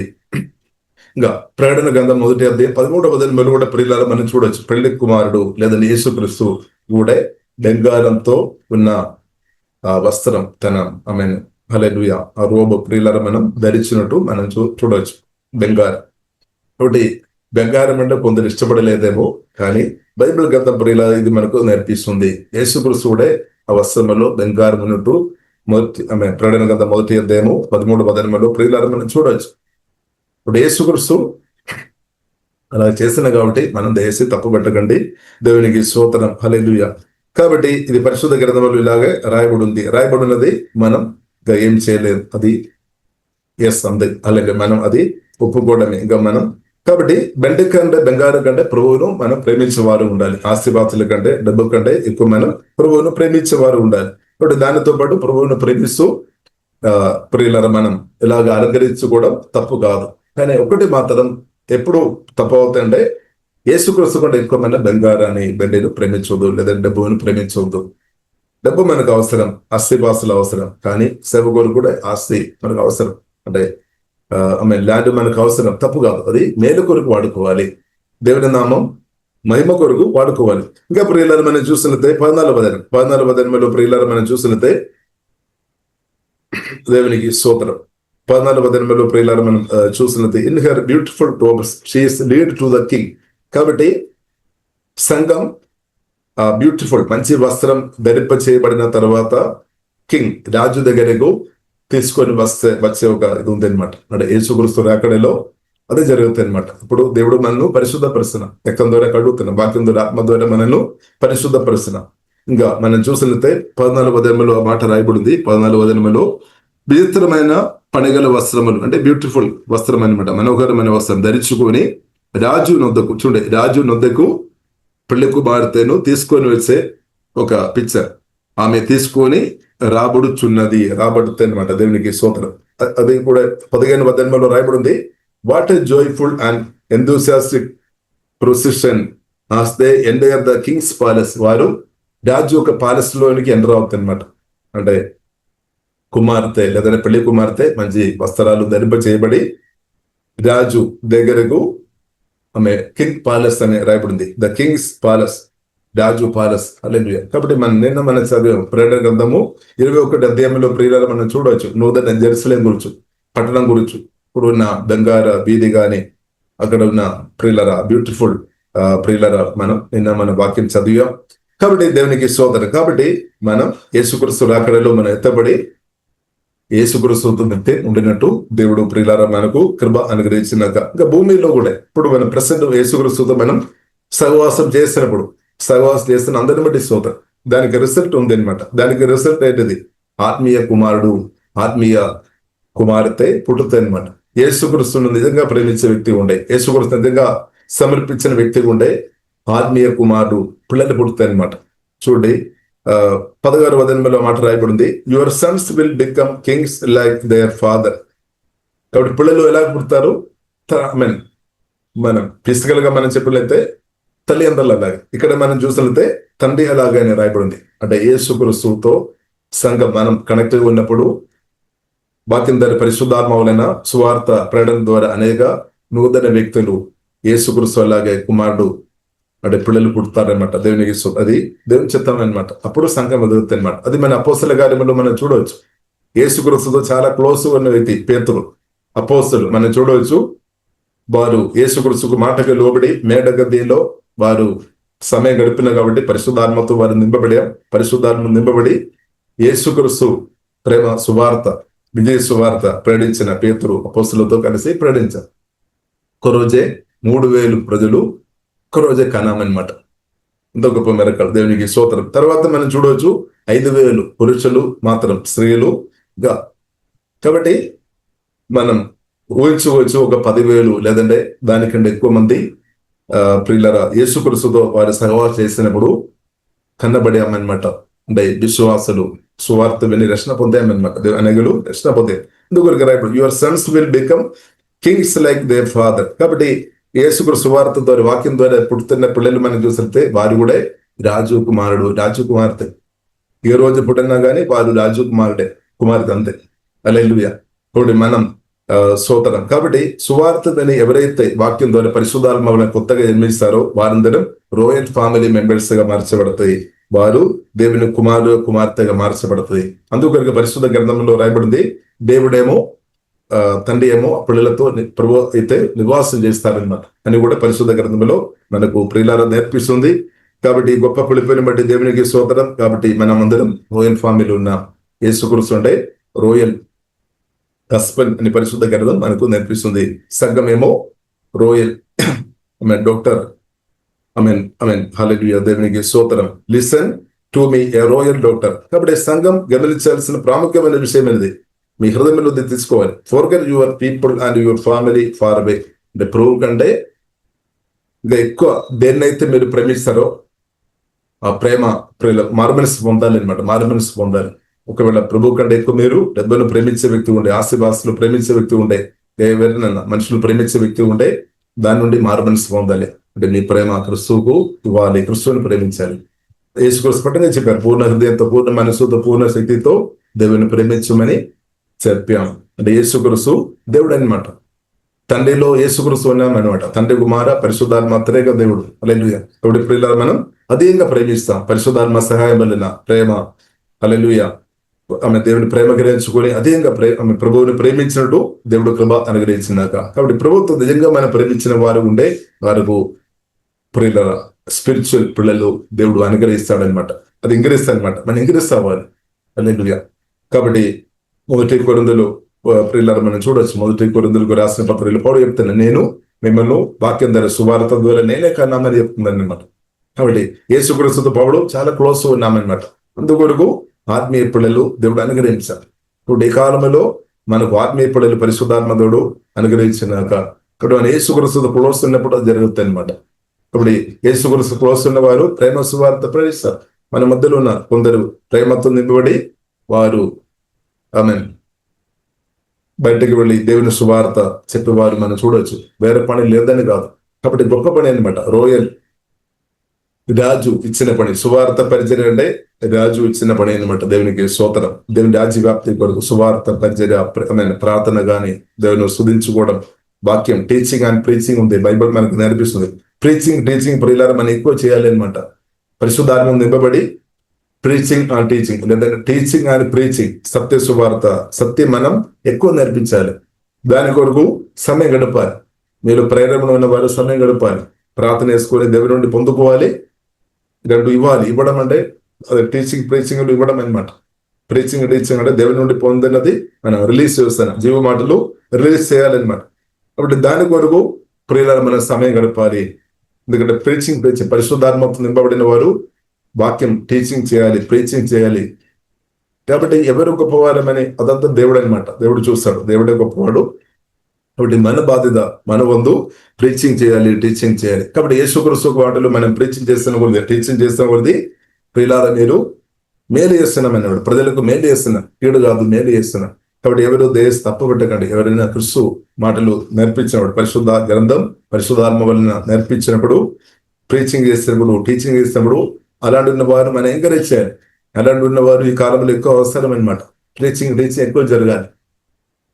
ఇంకా ప్రకటన గ్రంథం 1వ అధ్యాయం 13వ వచనంలో కూడా ప్రియులారా మనం చూడొచ్చు. పెళ్లి కుమారుడు లేదా యేసుక్రీస్తు కూడా బంగారంతో ఉన్న ఆ వస్త్రం తన హల్లెలూయా ఆ రోబు ప్రియులారా మనం ధరించినట్టు మనం చూడవచ్చు. బంగారం కాబట్టి బంగారం అంటే కొందరు ఇష్టపడలేదేమో, కానీ బైబిల్ గ్రంథం ప్రియులారా ఇది మనకు నేర్పిస్తుంది. యేసుక్రీస్తు కూడా ఆ వస్త్రంలో బంగారం ఉన్నట్టు ప్రకటన గ్రంథం 1వ అధ్యాయము 13వ వచనంలో ప్రియులారా మనం చూడవచ్చు. ఇప్పుడు యేసుక్రీస్తు అలా చేసిన కాబట్టి మనం దయచేసి తప్పు పెట్టకండి. దేవునికి స్తోత్రం, హల్లెలూయా. కాబట్టి ఇది పరిశుద్ధ గ్రంథంలో ఇలాగే రాయబడినది మనం ఏం చేయలేదు. అది ఎస్ అంది, అలాగే మనం అది ఒప్పుకోవడమే. ఇంకా మనం కాబట్టి వెండి కంటే బంగారం కంటే ప్రభువును మనం ప్రేమించేవారు ఉండాలి. ఆస్తిపాస్తుల కంటే డబ్బు కంటే ఎక్కువ మనం ప్రభువును ప్రేమించేవారు ఉండాలి. కాబట్టి దానితో పాటు ప్రభువును ప్రేమిస్తూ ప్రియులారా మనం ఇలాగ అలంకరించుకోవడం తప్పు కాదు. కానీ ఒకటి మాత్రం ఎప్పుడు తప్పు అవుతుందంటే యేసుక్రీస్తు కంటే ఎక్కువ మన బంగారాన్ని వెండిని ప్రేమించవద్దు, లేదా డబ్బును ప్రేమించవద్దు. డబ్బు మనకు అవసరం, ఆస్తిపాస్తులు అవసరం, కానీ సేవకులు కూడా ఆస్తి మనకు అవసరం. అంటే ల్యాండ్ మనకు అవసరం, తప్పు కాదు. అది మేలు కొరకు వాడుకోవాలి, దేవుని నామం మహిమ కొరకు వాడుకోవాలి. ఇంకా ప్రియులారా మనం చూసినట్టే 14వ వచనంలో ప్రియులారా మనం చూసినట్టే దేవునికి స్తోత్రం. 14వ వచనంలో ప్రియులారా మనం చూసినట్టే in her beautiful robes she is lead to the king. కాబట్టి సంఘం బ్యూటిఫుల్ మంచి వస్త్రం ధరింప చేయబడిన తర్వాత కింగ్ రాజు దగ్గరకు తీసుకొని వచ్చే ఒక ఇది ఉంది అనమాట. అంటే యేసుక్రీస్తు రాకడలో అదే జరుగుతుంది అనమాట. ఇప్పుడు దేవుడు మనల్ని పరిశుద్ధపరుస్తున్న, రక్తం ద్వారా కడుగుతున్న, వాక్యం ద్వారా ఆత్మ ద్వారా మనల్ని పరిశుద్ధపరుస్తున్న. ఇంకా మనం చూసినట్లయితే 14వ వచనంలో మాట రాయబడింది. 14వ వచనంలో విచిత్రమైన పనిగల వస్త్రములు, అంటే బ్యూటిఫుల్ వస్త్రం అనమాట, మనోహరమైన వస్త్రం ధరించుకొని రాజు నొద్దకు పెళ్లి కుమార్తెను తీసుకొని వచ్చే ఒక పిక్చర్. ఆమె తీసుకొని రాబడుతున్నది అనమాట. దేవునికి స్తోత్రం. అది కూడా 15వ వచనంలో రాయబడింది. What a joyful and enthusiastic procession as they enter the king's palace. వారు రాజు ఒక ప్యాలెస్ లోనికి ఎంటర్ అవుతుంది అనమాట. అంటే కుమార్తె లేదా పెళ్లి కుమార్తె మంచి వస్త్రాలు ధరింప చేయబడి రాజు దగ్గరకు ఆమె కింగ్ ప్యాలెస్ అని రాయబడింది. ద కింగ్స్ ప్యాలెస్, రాజు ప్యాలెస్. హల్లెలూయా. కాబట్టి మనం చదివాం ప్రకటన గ్రంథము 21వ అధ్యాయంలో ప్రియులారా మనం చూడవచ్చు నూతన జెరూసలేం గురించి, పట్టణం గురించి. ఇప్పుడు ఉన్న బంగార వీధి గాని అక్కడ ఉన్న ప్రియులారా బ్యూటిఫుల్ ప్రియులారా మన వాక్యం చదివాం. కాబట్టి దేవునికి స్తోత్రం. కాబట్టి మనం యేసుక్రీస్తు రాకడలో మనం ఎత్తబడి యేసుక్రీస్తుతో ఉండినట్టు దేవుడు ప్రియులారా మనకు కృప అనుగ్రహించినాక ఇంకా భూమిలో కూడా ఇప్పుడు మనం ప్రెసెంట్ యేసుక్రీస్తుతో మనం సహవాసం చేస్తున్న అందరిని బట్టి స్తోత్రం. దానికి రిజల్ట్ ఉంది అనమాట. దానికి రిజల్ట్ ఏంటిది? ఆత్మీయ కుమారుడు, ఆత్మీయ కుమార్తె పుట్టుతాయి అనమాట. యేసుక్రీస్తును నిజంగా ప్రేమించే వ్యక్తి ఉండే, యేసుక్రీస్తు నిజంగా సమర్పించిన వ్యక్తి ఉండే ఆత్మీయ కుమారుడు పిల్లలు పుట్టుతాయి అనమాట. చూడండి 16వ వచనంలో మాట రాయబడింది. Your Sons will become Kings like there father. కాబట్టి పిల్లలు ఎలా పుడతారు? మనం ఫిజికల్ గా మనం చెప్పినట్లయితే తల్లి అందరిలో అలాగే, ఇక్కడ మనం చూసినట్లయితే తండ్రి అలాగే అని రాయబడింది. అంటే యేసుక్రీస్తుతో సంఘం మనం కనెక్ట్ ఉన్నప్పుడు వాక్యం ద్వారా పరిశుద్ధాత్మ వలన సువార్త ప్రకటన ద్వారా అనేక నూతన వ్యక్తులు యేసుక్రీస్తు అలాగే కుమారుడు అంటే పిల్లలు పుడతారనమాట. దేవునికి అది దేవుని చిత్తం అనమాట. అప్పుడు సంఘం ఎదుగుతుంది అనమాట. అది మన అపోస్తల కార్యములో మనం చూడవచ్చు. యేసుక్రీస్తుతో చాలా క్లోజ్ ఉన్న వ్యక్తి పేతురు, అపోస్తలు మనం చూడవచ్చు. వారు యేసుక్రీస్తుకు మాటకు లోబడి మేడగదిలో వారు సమయం గడిపిన కాబట్టి పరిశుద్ధాత్మతో వారు పరిశుద్ధాత్మ నింపబడి యేసుక్రీస్తు ప్రేమ సువార్త, విజయ సువార్త ప్రకటించిన పేతురు అపోస్తలతో కలిసి ప్రకటించారు. ఒకరోజే 3000 ప్రజలు ఒక్కరోజే కనామన్నమాట. ఇంత గొప్ప మెరకలు. దేవునికి స్తోత్రం. తర్వాత మనం చూడవచ్చు 5000 పురుషులు మాత్రం, స్త్రీలుగా. కాబట్టి మనం ఊహించవచ్చు ఒక 10,000 లేదంటే దానికంటే ఎక్కువ మంది ప్రియులారా యేసుక్రీస్తుతో వారి సహవాసం చేసినప్పుడు కన్నబడామన్నమాట. అంటే విశ్వాసులు సువార్త విని రక్షణ పొందామన్నమాట. అనేకులు రక్షణ పొందారు. ఎందుకు ఇప్పుడు your Sons will become Kings like there father. కాబట్టి యేసుక్రీస్తు సువార్త ద్వారా వాక్యం ద్వారా పుడుతున్న పిల్లలు మనం చూసితే వారు కూడా రాజు కుమారుడు, రాజు కుమార్తె. ఏ రోజు పుట్టినా కానీ వారు రాజు కుమార్తె అంతే. హల్లెలూయా. కాబట్టి మనం సోదరం కాబట్టి సువార్తని ఎవరైతే వాక్యం ద్వారా పరిశుద్ధాత్మ వలన కొత్తగా జన్మిస్తారో వారందరం రోయల్ ఫ్యామిలీ మెంబర్స్ గా మార్చబడతాయి. వారు దేవుని కుమార్తెగా మార్చబడుతుంది. అందుకొరకు పరిశుద్ధ గ్రంథంలో రాయబడింది, దేవుడేమో తండ్రి ఏమో పిల్లలతో ప్రభు అయితే నివాసం చేస్తారన్నమాట అని కూడా పరిశుద్ధ గ్రంథంలో మనకు ప్రియులారా నేర్పిస్తుంది. కాబట్టి గొప్ప పిలుపుని బట్టి దేవునికి స్తోత్రం. కాబట్టి మనం అందరం రోయల్ ఫ్యామిలీ ఉన్న యేసుక్రీస్తు అంటే రోయల్ హస్బెండ్ అని పరిశుద్ధ గ్రంథం మనకు నేర్పిస్తుంది. సంఘం ఏమో రోయల్ డాక్టర్ హల్లెలూయా, దేవునికి స్తోత్రం. Listen to me a royal daughter. కాబట్టి సంఘం గమనించాల్సిన ప్రాముఖ్యమైన విషయం అనేది మీ హృదయంలో తీసుకోవాలి. Forget your people and your family far away. అంటే ప్రూవ్ కంటే ఇంకా ఎక్కువ దేన్నైతే మీరు ప్రేమిస్తారో ఆ ప్రేమ మారుమనసు పొందాలి అనమాట. మారుమనసు పొందాలి. ఒకవేళ ప్రభు కంటే ఎక్కువ మీరు డబ్బును ప్రేమించే వ్యక్తి ఉండే, ఆస్తిపాస్తులు ప్రేమించే వ్యక్తి ఉండే, ఎవరినైనా మనుషులు ప్రేమించే వ్యక్తి ఉండే, దాని నుండి మారుమనసు పొందాలి. అంటే నీ ప్రేమ క్రిస్తువుకు ఇవ్వాలి, క్రిస్తువుని ప్రేమించాలి. యేసుక్రీస్తు పట్టనే చెప్పారు, పూర్ణ హృదయంతో, పూర్ణ మనసుతో, పూర్ణ శక్తితో దేవుని ప్రేమించమని చెప్పాము. అంటే యేసుక్రీస్తు దేవుడు అనమాట. తండ్రిలో యేసుక్రీస్తు ఉన్నామన్నమాట. తండ్రి కుమార పరిశుద్ధాత్మ త్రేక దేవుడు. హల్లెలూయా. కాబట్టి పిల్లలు మనం అధికంగా ప్రేమిస్తాం. పరిశుద్ధాత్మ సహాయం వలన ప్రేమ, హల్లెలూయా, ఆమె దేవుని ప్రేమ గ్రహించుకొని అధికంగా ఆమె ప్రభువుని ప్రేమించినట్టు దేవుడు కృప అనుగ్రహించినాక. కాబట్టి ప్రభుత్వం నిజంగా మనం ప్రేమించిన వారు ఉండే వారికి పిల్లల స్పిరిచువల్ పిల్లలు దేవుడు అనుగ్రహిస్తాడనమాట. అది ఇంగ్రహిస్తాడనమాట. మనం ఇంగ్రహిస్తావాలి. హల్లెలూయా. కాబట్టి 1 కొరింథీయులు పిల్లలు మనం చూడొచ్చు. 1 కొరింథీయులకు రాసిన పత్రికలో పౌలు చెప్తున్నాను, నేను మిమ్మల్ని వాక్యం ద్వారా సువార్త ద్వారా నేనే కన్నామని చెప్తున్నాను అనమాట. కాబట్టి యేసుక్రీస్తుతో పౌలు చాలా క్లోజ్ ఉన్నామన్నమాట. అందుకొరకు ఆత్మీయ పిల్లలు దేవుడు అనుగ్రహించారు. ఇప్పుడు ఈ కాలంలో మనకు ఆత్మీయ పిల్లలు పరిశుద్ధాత్మ దేవుడు అనుగ్రహించినాక కాబట్టి యేసుక్రీస్తుతో క్లోజ్ ఉన్నప్పుడు అది జరుగుతాయి అనమాట. కాబట్టి యేసుక్రీస్తు క్లోజ్ ఉన్న వారు ప్రేమ సువార్త ప్రవేశిస్తారు. మన మధ్యలో ఉన్న కొందరు ప్రేమతో నింపబడి వారు బయటకు వెళ్ళి దేవుని సువార్త చెప్పేవారు మనం చూడొచ్చు. వేరే పని లేదని కాదు. కాబట్టి గొప్ప పని అనమాట. రోయల్ రాజు ఇచ్చిన పని సువార్త పరిచర్య అంటే రాజు ఇచ్చిన పని అనమాట. దేవునికి స్తోత్రం. దేవుని రాజ్య వ్యాప్తి కొరకు సువార్త పరిచర్య, ప్రార్థన గాని, దేవుని స్తుతించుకోవడం, వాక్యం టీచింగ్ అండ్ ప్రీచింగ్ ఉంది. బైబిల్ మనకు నేర్పిస్తుంది. టీచింగ్ ప్రియులారా మనం ఎక్కువ చేయాలి అనమాట. పరిశుద్ధాత్మ నింపబడి ప్రీచింగ్ అండ్ టీచింగ్, లేదంటే టీచింగ్ అండ్ ప్రీచింగ్, సత్య సువార్త, సత్యం మనం ఎక్కువ నేర్పించాలి. దాని కొరకు సమయం గడపాలి. మీరు ప్రేరణ ఉన్న వారు సమయం గడపాలి. ప్రార్థన చేసుకొని దేవుని నుండి పొందుకోవాలి. రెండు ఇవ్వాలి. ఇవ్వడం అంటే అది టీచింగ్ ప్రీచింగ్ ఇవ్వడం అనమాట. ప్రీచింగ్ టీచింగ్ అంటే దేవుని నుండి పొందినది మనం రిలీజ్ చేస్తాను. జీవ మాటలు రిలీజ్ చేయాలన్నమాట. కాబట్టి దాని కొరకు ప్రియులారా మనం సమయం గడపాలి. ఎందుకంటే ప్రీచింగ్ పరిశుద్ధాత్మతో నింపబడిన వారు వాక్యం టీచింగ్ చేయాలి, ప్రీచింగ్ చేయాలి. కాబట్టి ఎవరు గొప్పవారమని అదంతా దేవుడు అనమాట. దేవుడు చూస్తాడు, దేవుడే గొప్పవాడు. కాబట్టి మన బాధ్యత, మన వంతు ప్రీచింగ్ చేయాలి, టీచింగ్ చేయాలి. కాబట్టి యేసుక్రీస్తు వాటిలో మనం ప్రీచింగ్ చేస్తున్న కొద్ది, టీచింగ్ చేస్తున్న కొద్ది ప్రియులారా మీరు మేలు చేస్తున్నాం అన్నాడు. ప్రజలకు మేలు చేస్తున్నా, కీడు కాదు, మేలు చేస్తున్నా. కాబట్టి ఎవరు దేశ తప్పబెట్టకండి. ఎవరైనా క్రిస్తు మాటలు నేర్పించినప్పుడు, పరిశుద్ధ గ్రంథం పరిశుద్ధాత్మ వలన నేర్పించినప్పుడు, ప్రీచింగ్ చేసినప్పుడు, టీచింగ్ చేసినప్పుడు అలాంటి ఉన్న వారు మనం ఎంకరేజ్ చేయాలి. అలాంటి ఉన్నవారు ఈ కాలంలో ఎక్కువ అవసరం అనమాట. టీచింగ్ ఎక్కువ జరగాలి.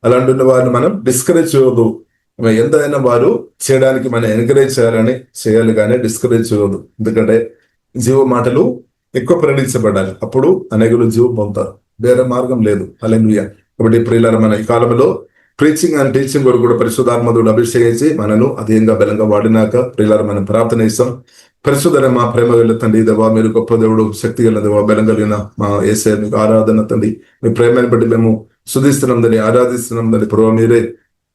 అలాంటి ఉన్న వారిని మనం డిస్కరేజ్ చేయవద్దు. ఎంతైనా వారు చేయడానికి మనం ఎంకరేజ్ చేయాలి కానీ డిస్కరేజ్ చేయవద్దు. ఎందుకంటే జీవ మాటలు ఎక్కువ ప్రేరేపించబడాలి. అప్పుడు అనేకులు జీవం పొందుతారు. వేరే మార్గం లేదు. హల్లెలూయా. కాబట్టి ప్రియులారా మన ఈ కాలంలో ప్రీచింగ్ అండ్ టీచింగ్ వరకు కూడా పరిశుద్ధాత్మతో అభిషేకించి మనను అధికంగా బలంగా వాడినాక ప్రియులారా మనం ప్రార్థన ఇస్తాం. పరిశుద్ధ మా ప్రేమ గల తండ్రి దేవా, మీరు గొప్ప దేవుడు, శక్తి గల దేవా, బలం కలిగిన మా యేసయ్య మీకు ఆరాధన తండ్రి. మీ ప్రేమను బట్టి మేము స్తుతిస్తున్నాం తండ్రి, ఆరాధిస్తున్నాం తండ్రి. ప్రభు మీరే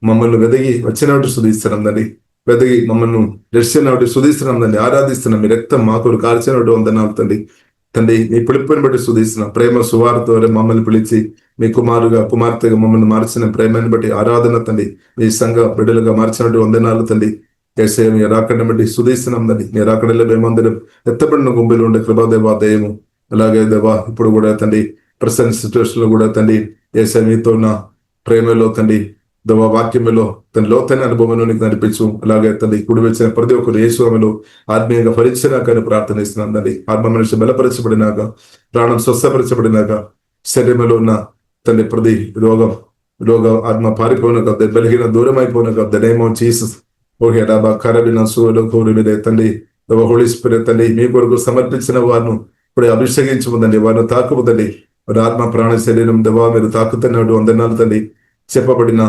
మమ్మల్ని వెదగి వచ్చినట్టు స్తుతిస్తున్నాం తండ్రి. వెదగి మమ్మల్ని దర్శినట్టు స్తుతిస్తున్నాం తండ్రి, ఆరాధిస్తున్నాం. మీ రక్తం మాకు కాల్చినట్టు వందనాలు తండ్రి. తండ్రి మీ పిలుపుని బట్టి స్తుతిస్తున్నాం. ప్రేమ సువార్త మమ్మల్ని పిలిచి మీ కుమార్తెగా మమ్మల్ని మార్చిన ప్రేమని బట్టి ఆరాధన తండ్రి. మీ సంఘ బిడ్డలుగా మార్చినట్టు వందనాలు తండ్రి. యేసయ్య మీ రాకడని బట్టి స్తుతిస్తున్నాం తండ్రి. మీ రాకడలో మేమందరం ఎత్తబడిన గుంపులు ఉండే కృపాదేవా దయము. అలాగే దేవా ఇప్పుడు కూడా తండ్రి ప్రజెంట్ సిచ్యువేషన్ లో కూడా తండ్రి యేసయ్య మీతో ఉన్న ప్రేమలో తండ్రి దేవా వాక్యంలో తన లోతైన అనుభవంలో నీకు నడిపించు. అలాగే తండ్రి కుడి వచ్చిన ప్రతి ఒక్కరు యేసులో ఆత్మీయంగా ఫలించినాక అని ప్రార్థనిస్తున్నాం తండ్రి. ఆత్మ మనిషి బలపరచబడినాక, ప్రాణం స్వస్థపరచబడినాక, శరీరంలో ఉన్న తండ్రి ప్రతి రోగ ఆత్మ పారిపోయినాక, బలహీన దూరం అయిపోయినాక, the name of Jesus okay డాబా కరబిన సూలో కోరిమిదే తండ్రి హోలీ స్పిరిట్ తండ్రి మీ కొరకు సమర్పించిన వారిని ఇప్పుడు అభిషేకించుకుందండి, వారిని తాకుతుందండి. వారి ఆత్మ ప్రాణ శరీరం దేవా మీరు తాకుతున్నట్టు వందనాలు తండ్రి. చెప్పబడిన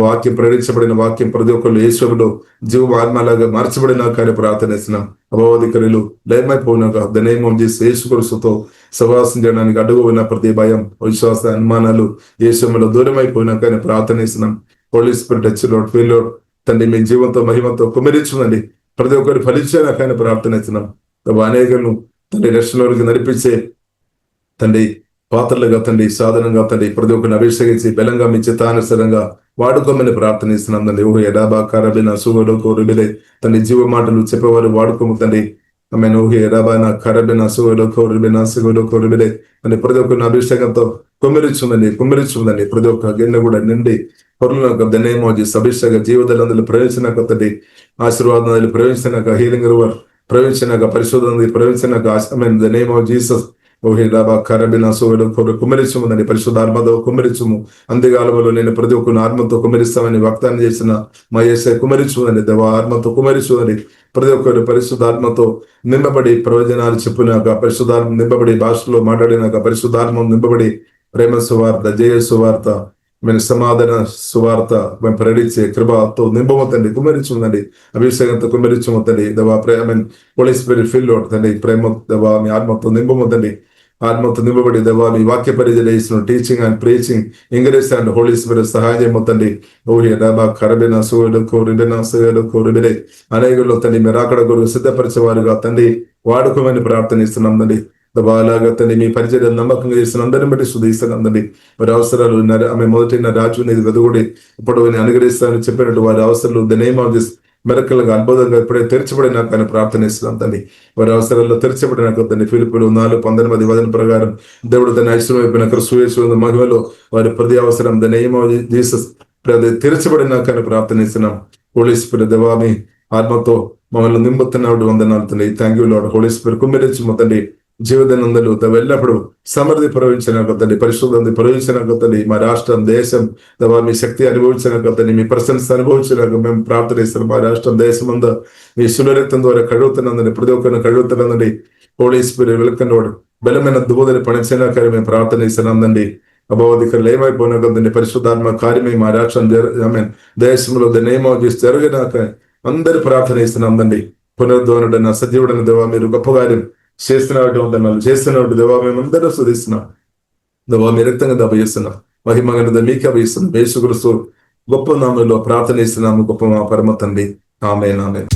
వాక్యం, ప్రేరించబడిన వాక్యం ప్రతి ఒక్కరు యేసులో జీవ ఆత్మలాగా మార్చబడిన కార్య ప్రార్థనిస్తున్నాం. అభావధికారులు లయమైపోయినాక ద నేమ్ ఆఫ్ జీసస్ యేసు క్రీస్తుతో సహవాసం చేయడానికి అడుగు ఉన్న ప్రతి భయం, విశ్వాస, అనుమానాలు యేసులో దూరం అయిపోయినాక అని ప్రార్థనిస్తున్నాం. హోలీ స్పిరిట్ టచ్ ఫీల్ తండ్రి మీ జీవంతో మహిమతో కుమరించుందండి. ప్రతి ఒక్కరు ఫలించాక అని ప్రార్థనిస్తున్నాం. అనేకలను తండ్రి రక్షణలోకి నడిపించే తండ్రి పాత్రలుగా తండ్రి, సాధనంగా తండ్రి ప్రతి ఒక్కరిని అభిషేకించి బలంగా మీ చిత్తానుసరంగా వాడుకోమని ప్రార్థనిస్తున్నాం తండ్రి. ఓహో ఎడాబా కరబిన సుగలో కోరుబిలే తండ్రి జీవ మాటలు చెప్పేవారు వాడుకోము తండ్రి. ఆమె ఓహే ఎడాబాన కరబిన సుగలో కోరుబిన సుగలో కోరుబిలే అని ప్రతి ఒక్కరిని అభిషేకంతో కుమ్మరించుందండి. ప్రతి ఒక్క గిన్నె కూడా నిండి పొరులకు ద నేమ్ ఆఫ్ జీసస్ అభిషేక జీవితాలందరూ ప్రవేశినాక తండ్రి, ఆశీర్వాదాలు ప్రవేశినాక, హీలింగ్ ప్రవేశినాక, పరిశోధన ప్రవేశినాక, ద నేమ్ ఆఫ్ జీసస్ ఓహే డాబా కరబిన సోలో కుమ్మరించుందని పరిశుద్ధ ఆత్మతో కుమ్మరించుము. అంత్యకాలంలో నేను ప్రతి ఒక్కరిని ఆత్మతో కుమ్మరిస్తామని వాగ్దానం చేసిన మా యేసయ్య కుమ్మరించుందని, దేవా ఆత్మతో కుమ్మరించుందని. ప్రతి ఒక్కరు పరిశుద్ధాత్మతో నింపబడి ప్రవచనాలు చెప్పినాక, పరిశుద్ధాత్మ నింపబడి భాషలో మాట్లాడినాక, పరిశుద్ధాత్మ నింపబడి ప్రేమ సువార్త, జయ సువార్త, మేము సమాధాన సువార్త మేము ప్రకటించే కృపతో నింపమవుతండి, కుమ్మరించుందండి. అభిషేకంతో కుమ్మరించమవుతండి. దేవా ప్రేమ హోలీ స్పిరిట్ ఫిల్ అవుతుందండి. ప్రేమ దేవా మీ ఆత్మతో నింపమవుతండి. ఆత్మతో నింపబడి దేవా మీ వాక్య పరిచయం చేసిన teaching and preaching English and Holy Spirit సహాయం చేయమవుతండి. ఓహే డాబా కరబిన సూయలు కోరిబిన సూయలు కోరిబిడే అనేకుల్లో తండ్రి మీరు అక్కడ గురువు సిద్ధపరిచేవారుగా తండ్రి వాడుకోమని ప్రార్థనిస్తున్నాం తండ్రి. అలాగా తండ్రి మీ పరిచయం నమ్మకంగా చేసిన అందరిని బట్టి శుద్ధిస్తానండి. వారి అవసరాలు ఆమె మొదటి రాజు అనేది వెదగొడి ఇప్పుడు అనుగ్రహిస్తానని చెప్పినట్టు వారి అవసరాలు ద నేమ్ ఆఫ్ దిస్ మెరకలుగా అద్భుతంగా ఇప్పుడే తెరచబడినాక అని ప్రార్థనిస్తున్నాం తండ్రి. వారి అవసరాల్లో తెరచబడినాక తండ్రి ఫిలిప్పులు 4:19 వచనం ప్రకారం దేవుడు తన ఐశ్వర్యం అయిపోయినాక సుయేశ్వర మహిమలో వారి ప్రతి అవసరం ద నేమ్ ఆఫ్ జీసస్ తెరచబడినాక అని ప్రార్థనిస్తున్నాం. హోలీ స్పిరిట్ దేవా మీ ఆత్మతో మమ్మల్ని నింపుతున్నాడు వందనాలు తండ్రి. Thank you lord. Holy spirit కుమ్మరించు తండ్రి. జీవదనందరూ వెళ్ళినప్పుడు సమృద్ధి ప్రవహించిన కొద్దండి, పరిశుద్ధి ప్రవహించిన కొద్దండి, మా రాష్ట్రం దేశం దేవా మీ శక్తి అనుభవించిన కొద్దండి, మీ ప్రశంస అనుభవించినాక మేము ప్రార్థనిస్తున్నాం. మా రాష్ట్రం దేశం అంతా మీ సురరక్తం ద్వారా కడుగుతున్నందండి, ప్రతి ఒక్కరిని కడుగుతున్నందండి. హోలీ స్పిరిట్ వెల్కనోడు బలమైన దుబోదని పనిచేనాక మేము ప్రార్థనిస్తున్నాందండి. అభావధికారులు ఏమైపోయినా కొద్దండి పరిశుద్ధాత్మ కార్యమే మా రాష్ట్రం దేశంలో ద నేమ్ ఆఫ్ జీసస్ జరిగినాక అందరి ప్రార్థనిస్తున్నాందండి. పునరుద్ధరణుడైన సజీవుడైన దేవా మీరు గొప్ప కార్యం చేస్తున్నట్టు దేవా మేమందరూ శోధిస్తున్నాం. దేవా మీ రక్తంగా దెబ్బ చేస్తున్నాం. మహిమగన మీకే అభిస్తున్నాం. యేసుక్రీస్తు గొప్ప నామంలో ప్రార్థన ఇస్తున్నాము. గొప్ప మా పరమ తండ్రి. ఆమేన్ ఆమేన్.